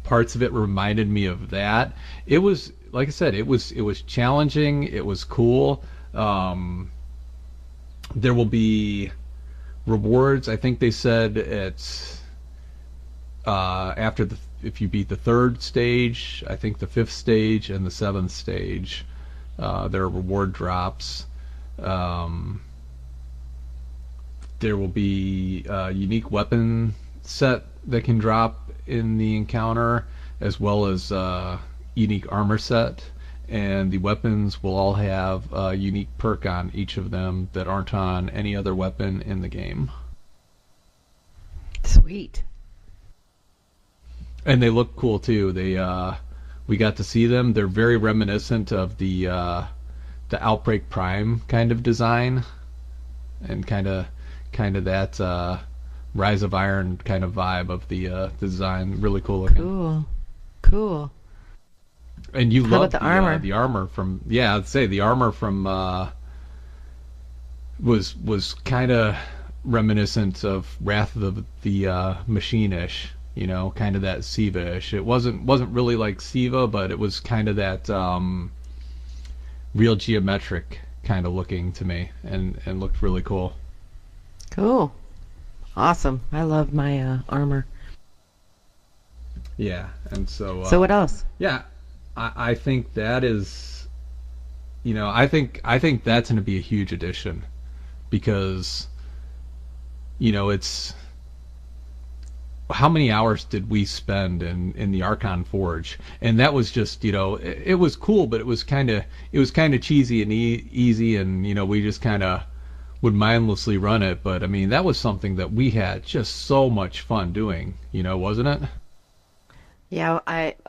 Parts of it reminded me of that. It was, like I said, it was challenging. It was cool. There will be rewards. I think they said it's if you beat the 3rd stage, I think the 5th stage and the 7th stage, there are reward drops. There will be a unique weapon set that can drop in the encounter, as well as a unique armor set. And the weapons will all have a unique perk on each of them that aren't on any other weapon in the game. Sweet. And they look cool too. We got to see them. They're very reminiscent of the Outbreak Prime kind of design, and kind of that Rise of Iron kind of vibe of the design. Really cool looking. Cool. And you love the armor. The armor from, I'd say the armor from was kind of reminiscent of Wrath of the Machine-ish, kind of that Siva-ish. It wasn't really like Siva, but it was kind of that real geometric kind of looking to me, and looked really cool. Cool. Awesome. I love my armor. Yeah, and so what else? Yeah, I think that is, I think that's going to be a huge addition, because, it's, how many hours did we spend in the Archon Forge? And that was just, it was cool, but it was kind of cheesy and easy, and we just kind of would mindlessly run it. But I mean, that was something that we had just so much fun doing, wasn't it? Yeah,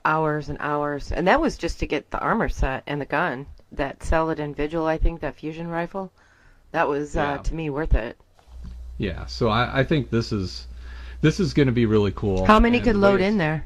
hours and hours, and that was just to get the armor set and the gun, that Saladin Vigil, I think, that fusion rifle. That was to me worth it. Yeah, so I think this is going to be really cool. How many could load in there?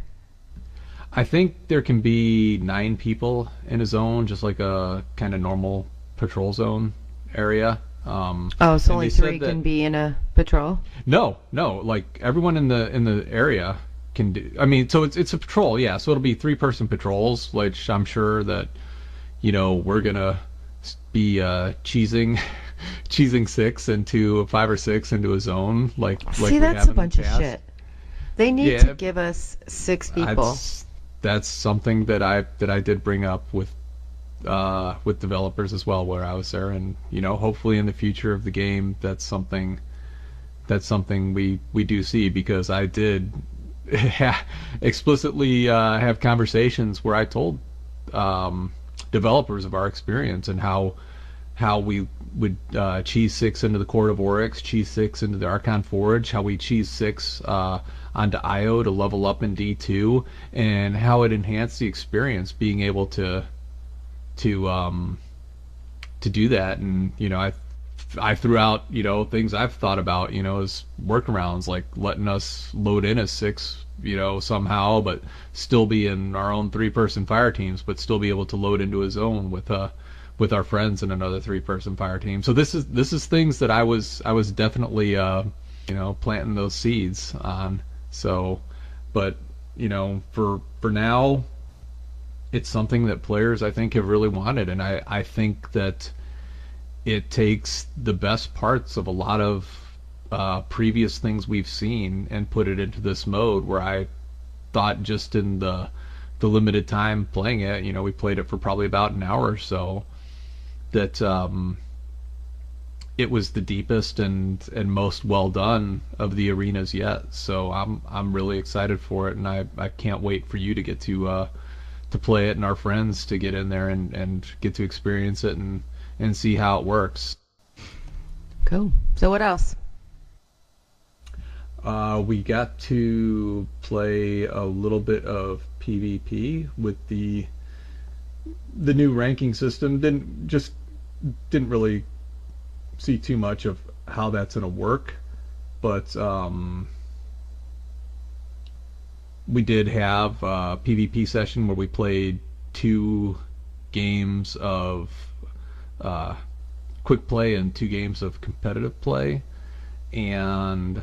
I think there can be 9 people in a zone, just like a kind of normal patrol zone area. So only 3 can be in a patrol? No, like everyone in the area can do. I mean, so it's a patrol, yeah. So it'll be 3-person patrols, which I'm sure that we're gonna be cheesing 5 or 6 into a zone, like See, that's a bunch of shit. They need to give us 6 people. That's something that I did bring up with developers as well, where I was there, and hopefully in the future of the game, that's something we do see, because I did explicitly have conversations where I told developers of our experience, and how we would cheese 6 into the Court of Oryx, cheese 6 into the Archon Forge, how we cheese 6 onto IO to level up in D2, and how it enhanced the experience being able to do that. And I threw out things I've thought about as workarounds, like letting us load in as 6 somehow, but still be in our own 3-person fire teams, but still be able to load into a zone with our friends in another 3-person fire team. So this is things that I was definitely planting those seeds on. So, but for now, it's something that players, I think, have really wanted, and I think that it takes the best parts of a lot of previous things we've seen and put it into this mode where I thought just in the limited time playing it, we played it for probably about an hour or so, that it was the deepest and most well done of the arenas yet. So I'm really excited for it, and I can't wait for you to get to play it and our friends to get in there and get to experience it and see how it works. Cool. So what else? We got to play a little bit of PvP with the new ranking system. Didn't really see too much of how that's going to work, but we did have a PvP session where we played 2 games of quick play and 2 games of competitive play, and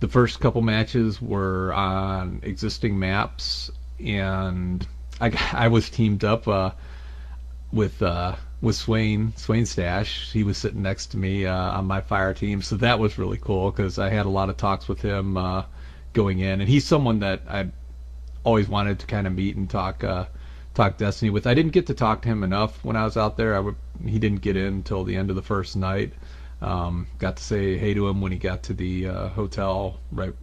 the first couple matches were on existing maps, and I was teamed up with Swain Stash. He was sitting next to me on my fire team, so that was really cool because I had a lot of talks with him going in, and he's someone that I always wanted to kind of meet and talk Destiny with. I didn't get to talk to him enough when I was out there. He didn't get in until the end of the first night. Got to say hey to him when he got to the hotel right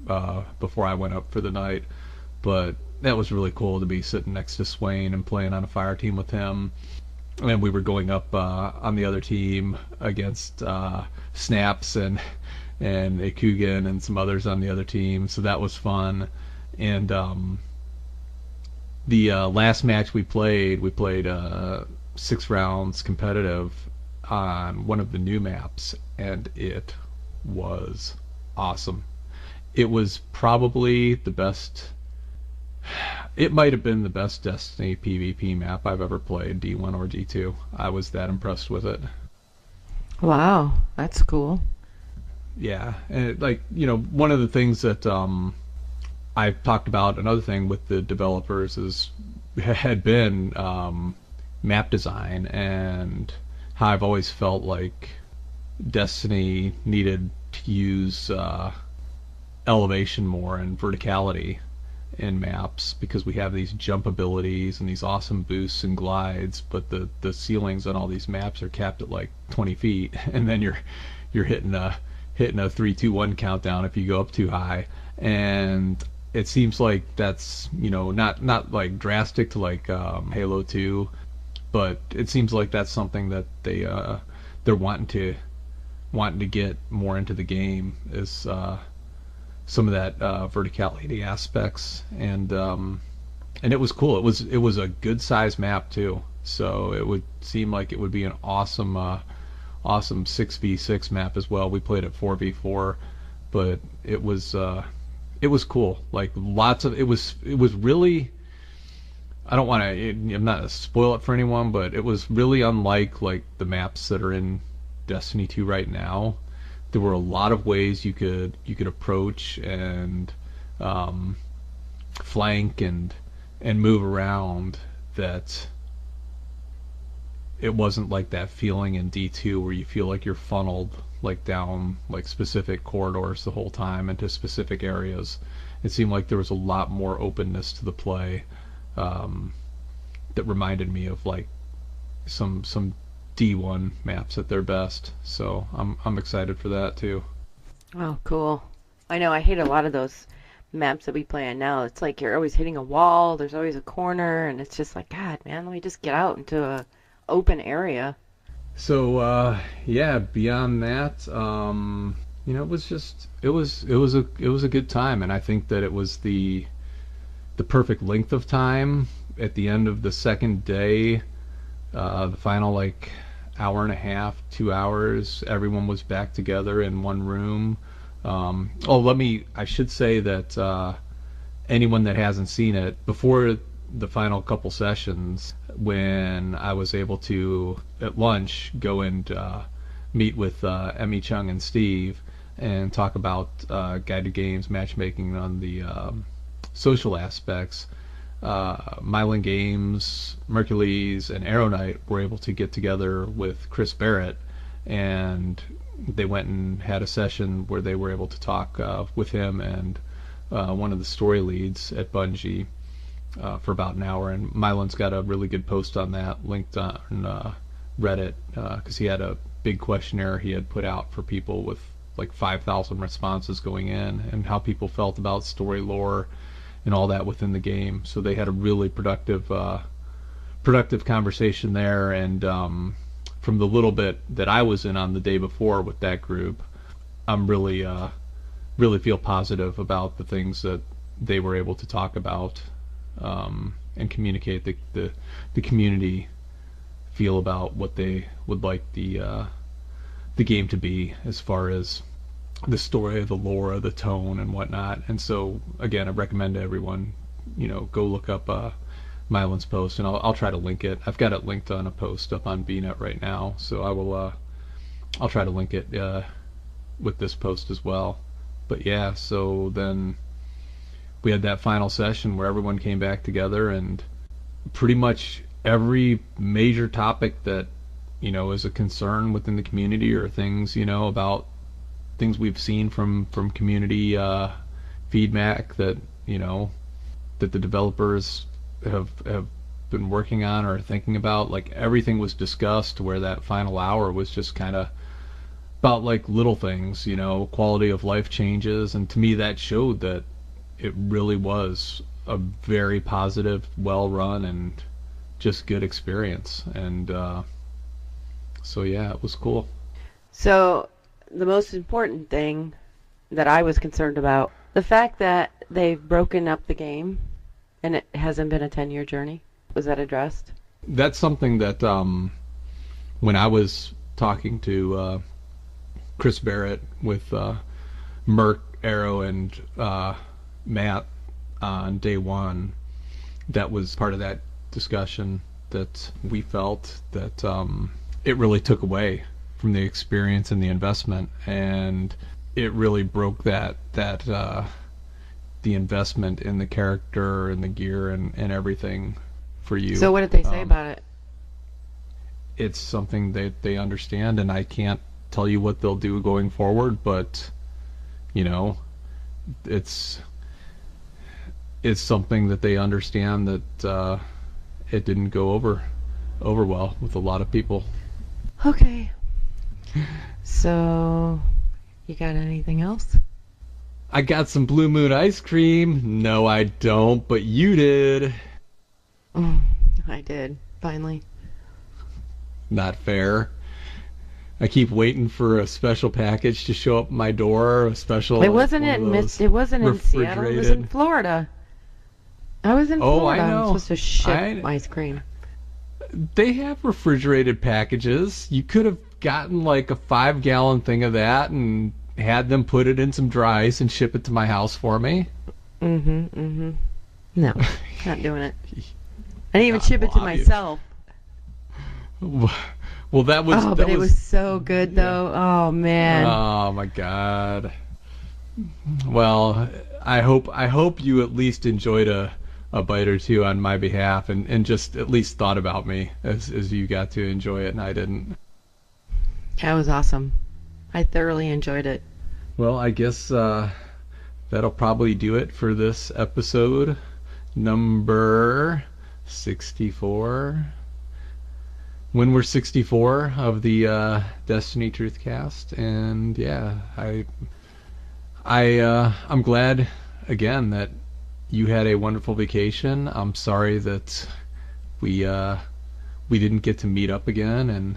before I went up for the night, but that was really cool to be sitting next to Swain and playing on a fire team with him. And we were going up on the other team against Snaps and Ikugan and some others on the other team, so that was fun. And the last match we played 6 rounds competitive on one of the new maps, and it was awesome. It was probably the best. It might have been the best Destiny PvP map I've ever played, D1 or D2. I was that impressed with it. Wow, that's cool. Yeah, and one of the things that I've talked about, another thing with the developers had been map design, and how I've always felt like Destiny needed to use elevation more and verticality in maps, because we have these jump abilities and these awesome boosts and glides, but the ceilings on all these maps are capped at like 20 feet, and then you're hitting a 3-2-1 countdown if you go up too high. And it seems like that's not like drastic to like Halo 2, but it seems like that's something that they're wanting to get more into the game, is some of that verticality aspects, and it was cool. It was a good size map too, so it would seem like it would be an awesome 6v6 map as well. We played at 4v4, but it was cool. Like lots of it was really. I don't want to. I'm not to spoil it for anyone, but it was really unlike like the maps that are in Destiny 2 right now. There were a lot of ways you could approach and flank and move around, that it wasn't like that feeling in D2 where you feel like you're funneled like down like specific corridors the whole time into specific areas. It seemed like there was a lot more openness to the play, that reminded me of like some D1 maps at their best. So I'm excited for that too. Oh, cool. I know, I hate a lot of those maps that we play on now. It's like you're always hitting a wall, there's always a corner, and it's just like, God, man, let me just get out into a open area. So yeah, beyond that, it was just it was a good time, and I think that it was the perfect length of time. At the end of the second day, the final like hour and a half, 2 hours, everyone was back together in one room. I should say that anyone that hasn't seen it, before the final couple sessions, when I was able to at lunch go and meet with Emmy Chung and Steve and talk about guided games, matchmaking on the social aspects, Mylan Games, Mercules, and Arrow Knight were able to get together with Chris Barrett, and they went and had a session where they were able to talk with him and one of the story leads at Bungie for about an hour. And Mylan's got a really good post on that linked on Reddit, because he had a big questionnaire he had put out for people with like 5,000 responses going in, and how people felt about story lore and all that within the game. So they had a really productive conversation there. And from the little bit that I was in on the day before with that group, I'm really feel positive about the things that they were able to talk about and communicate the community feel about what they would like the game to be, as far as the story, the lore, the tone, and whatnot. And so, again, I recommend to everyone, go look up Mylan's post, and I'll try to link it. I've got it linked on a post up on BNet right now, so I'll try to link it with this post as well. But yeah, so then we had that final session where everyone came back together, and pretty much every major topic that is a concern within the community, or things about things we've seen from community feedback that that the developers have been working on or thinking about, like everything was discussed, where that final hour was just kind of about like little things, quality of life changes. And to me, that showed that it really was a very positive, well run, and just good experience. And so yeah, it was cool. So the most important thing that I was concerned about, the fact that they've broken up the game and it hasn't been a 10-year journey, was that addressed? That's something that when I was talking to Chris Barrett with Merc, Arrow, and Matt on day one, that was part of that discussion, that we felt that it really took away from the experience and the investment, and it really broke that the investment in the character and the gear and everything for you. So what did they say about it? It's something that they understand, and I can't tell you what they'll do going forward, but it's something that they understand, that it didn't go over well with a lot of people. Okay. So, you got anything else? I got some Blue Moon ice cream. No, I don't, but you did. I did, finally. Not fair. I keep waiting for a special package to show up at my door. A special. It wasn't it wasn't in Seattle. It was in Florida. I was in Florida. I know. I'm supposed to ship ice cream. They have refrigerated packages. You could have gotten like a 5-gallon thing of that and had them put it in some dry ice and ship it to my house for me. No, not doing it. I didn't even ship it to myself. Well, that was. Oh, but it was so good, though. Yeah. Oh man. Oh my God. Well, I hope you at least enjoyed a bite or two on my behalf, and just at least thought about me as you got to enjoy it and I didn't. That was awesome. I thoroughly enjoyed it. Well, I guess that'll probably do it for this episode number 64. When we're 64 of the Destiny Truthcast. And yeah, I'm glad again that you had a wonderful vacation. I'm sorry that we didn't get to meet up again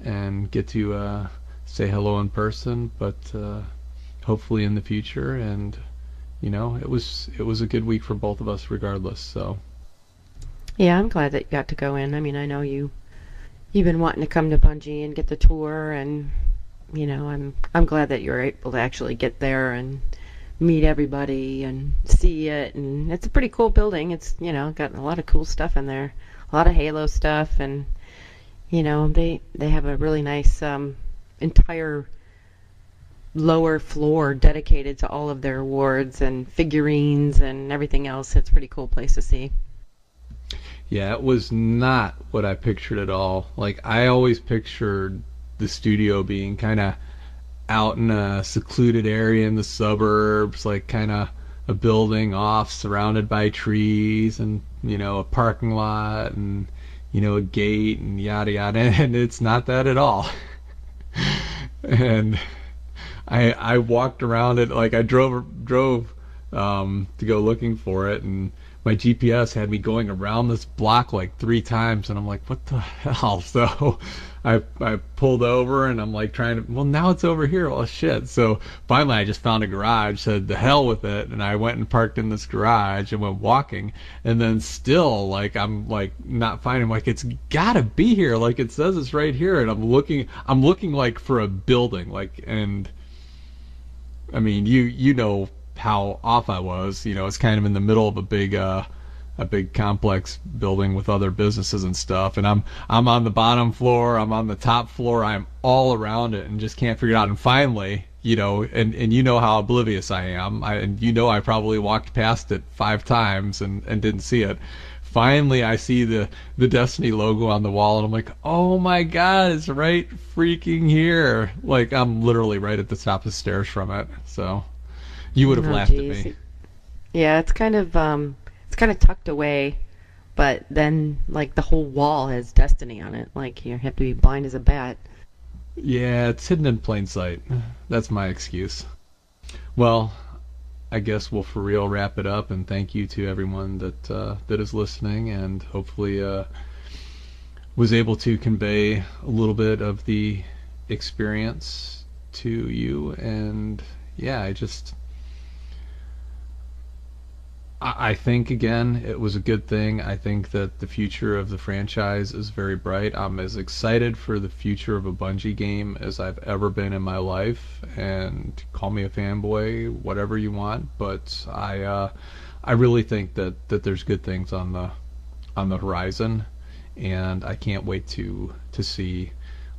and get to say hello in person, but hopefully in the future. And it was a good week for both of us regardless. So yeah, I'm glad that you got to go in. I mean, I know you've been wanting to come to Bungie and get the tour, and I'm glad that you're able to actually get there and meet everybody and see it. And it's a pretty cool building. It's got a lot of cool stuff in there, a lot of Halo stuff, and they have a really nice entire lower floor dedicated to all of their awards and figurines and everything else. It's a pretty cool place to see. Yeah, it was not what I pictured at all. Like, I always pictured the studio being kind of out in a secluded area in the suburbs, like kind of a building off surrounded by trees and, a parking lot and, a gate and yada yada. And it's not that at all. And I walked around it, like I drove to go looking for it, and my GPS had me going around this block like 3 times, and I'm like, what the hell? So I pulled over, and I'm like trying to, well, now it's over here. Well, shit. So finally I just found a garage, said the hell with it, and I went and parked in this garage and went walking, and then still, like, I'm like not finding, like, it's gotta be here, like it says it's right here, and I'm looking like for a building, like, and I mean, you know how off I was. It's kind of in the middle of a big complex building with other businesses and stuff, and I'm on the bottom floor, I'm on the top floor, I'm all around it and just can't figure it out. And finally, and you know how oblivious I am, and I probably walked past it 5 times and didn't see it. Finally, I see the Destiny logo on the wall, and I'm like, oh my god, it's right freaking here. Like, I'm literally right at the top of the stairs from it. So you would have laughed at me. Yeah, it's kind of tucked away, but then, like, the whole wall has Destiny on it. Like, you have to be blind as a bat. Yeah, it's hidden in plain sight. That's my excuse. Well, I guess we'll for real wrap it up, and thank you to everyone that is listening, and hopefully was able to convey a little bit of the experience to you. And yeah, I think, again, it was a good thing. I think that the future of the franchise is very bright. I'm as excited for the future of a Bungie game as I've ever been in my life. And call me a fanboy, whatever you want. But I really think that there's good things on the horizon, and I can't wait to see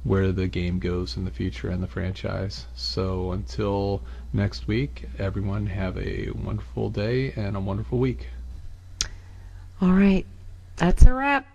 where the game goes in the future and the franchise. So until next week, everyone have a wonderful day and a wonderful week. All right, that's a wrap.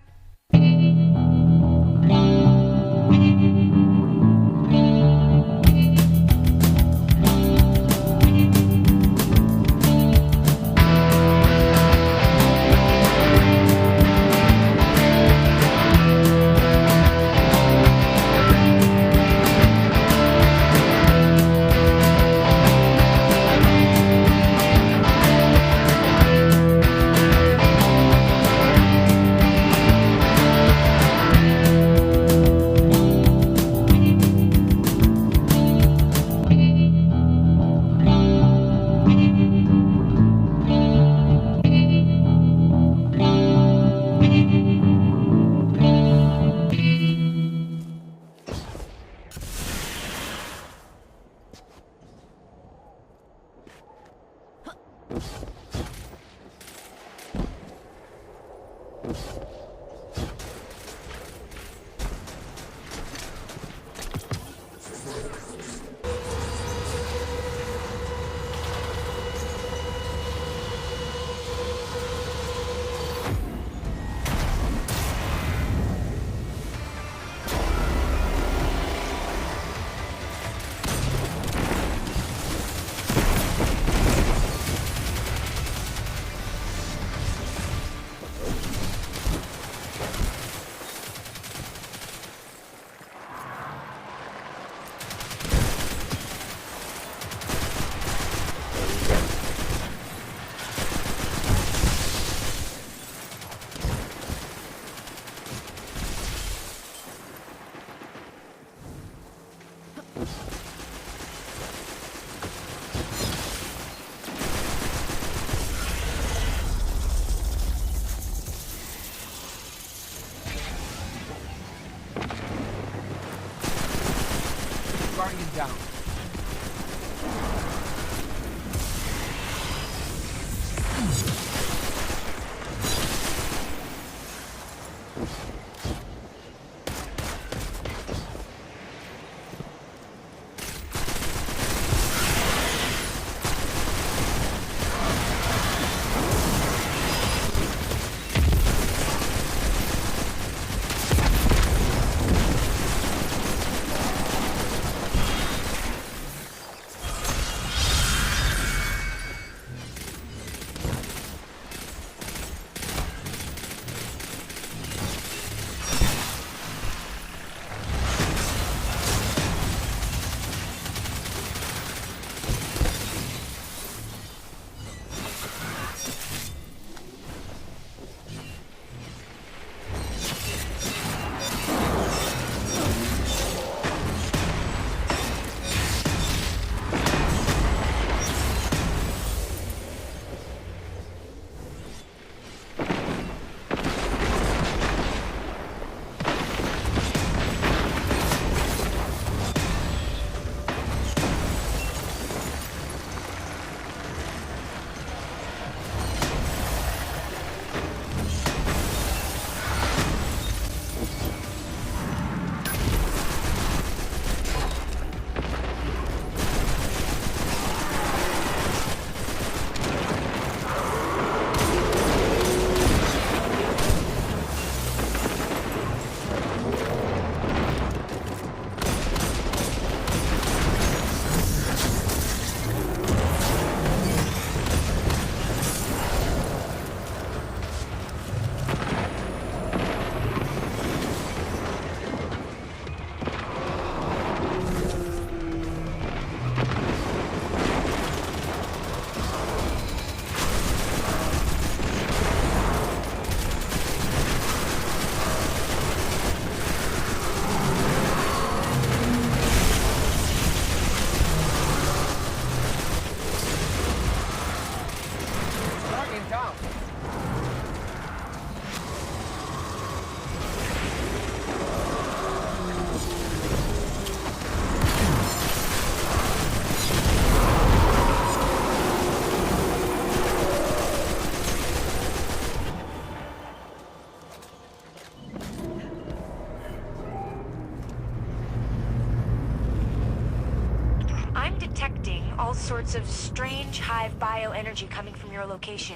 all sorts of strange hive bioenergy coming from your location,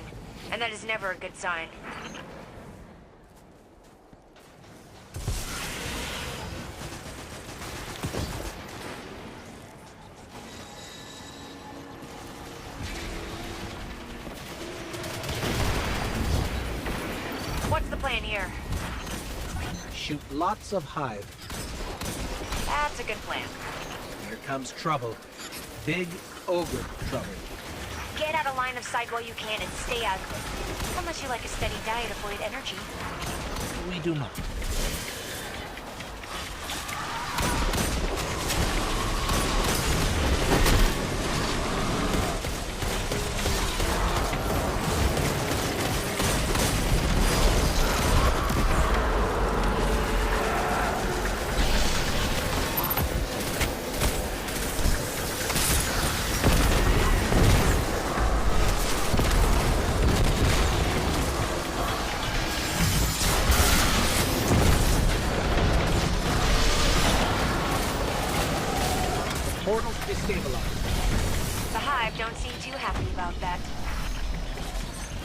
and that is never a good sign. What's the plan here? Shoot lots of hive. That's a good plan. Here comes trouble. Big ogre trouble. Get out of line of sight while you can and stay out of it. Unless you like a steady diet of void energy. We do not. Portal destabilized. The Hive don't seem too happy about that.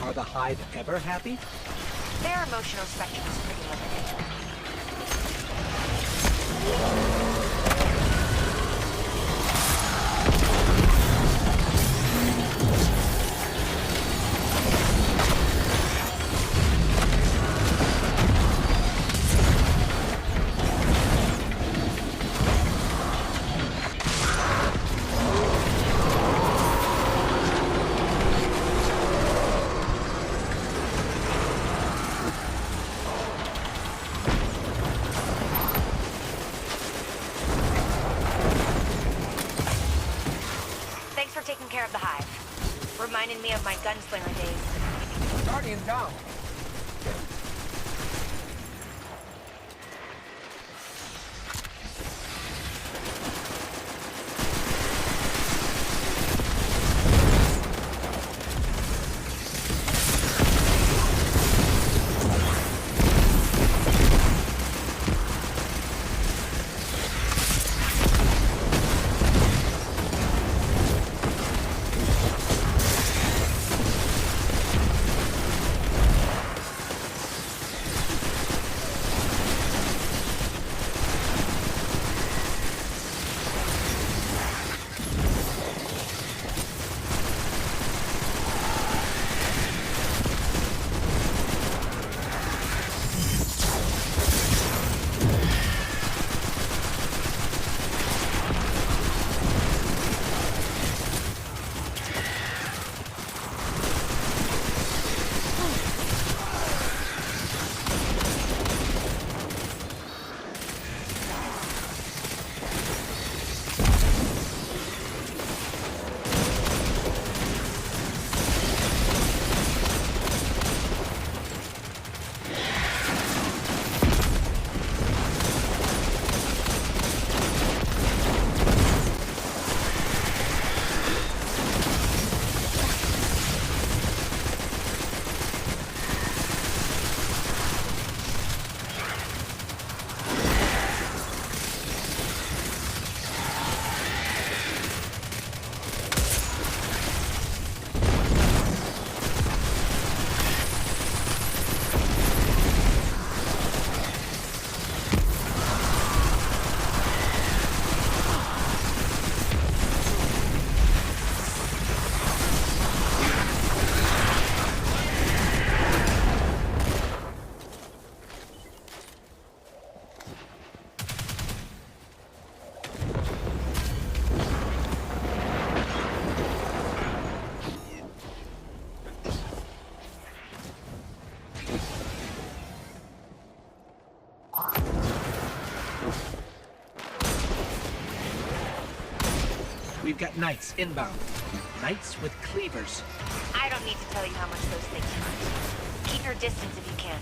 Are the hive ever happy? Their emotional spectrum is pretty limited. Thanks for taking care of the Hive. Reminding me of my gunslinger days. Guardian down. We've got knights inbound. Knights with cleavers. I don't need to tell you how much those things hurt. Keep your distance if you can.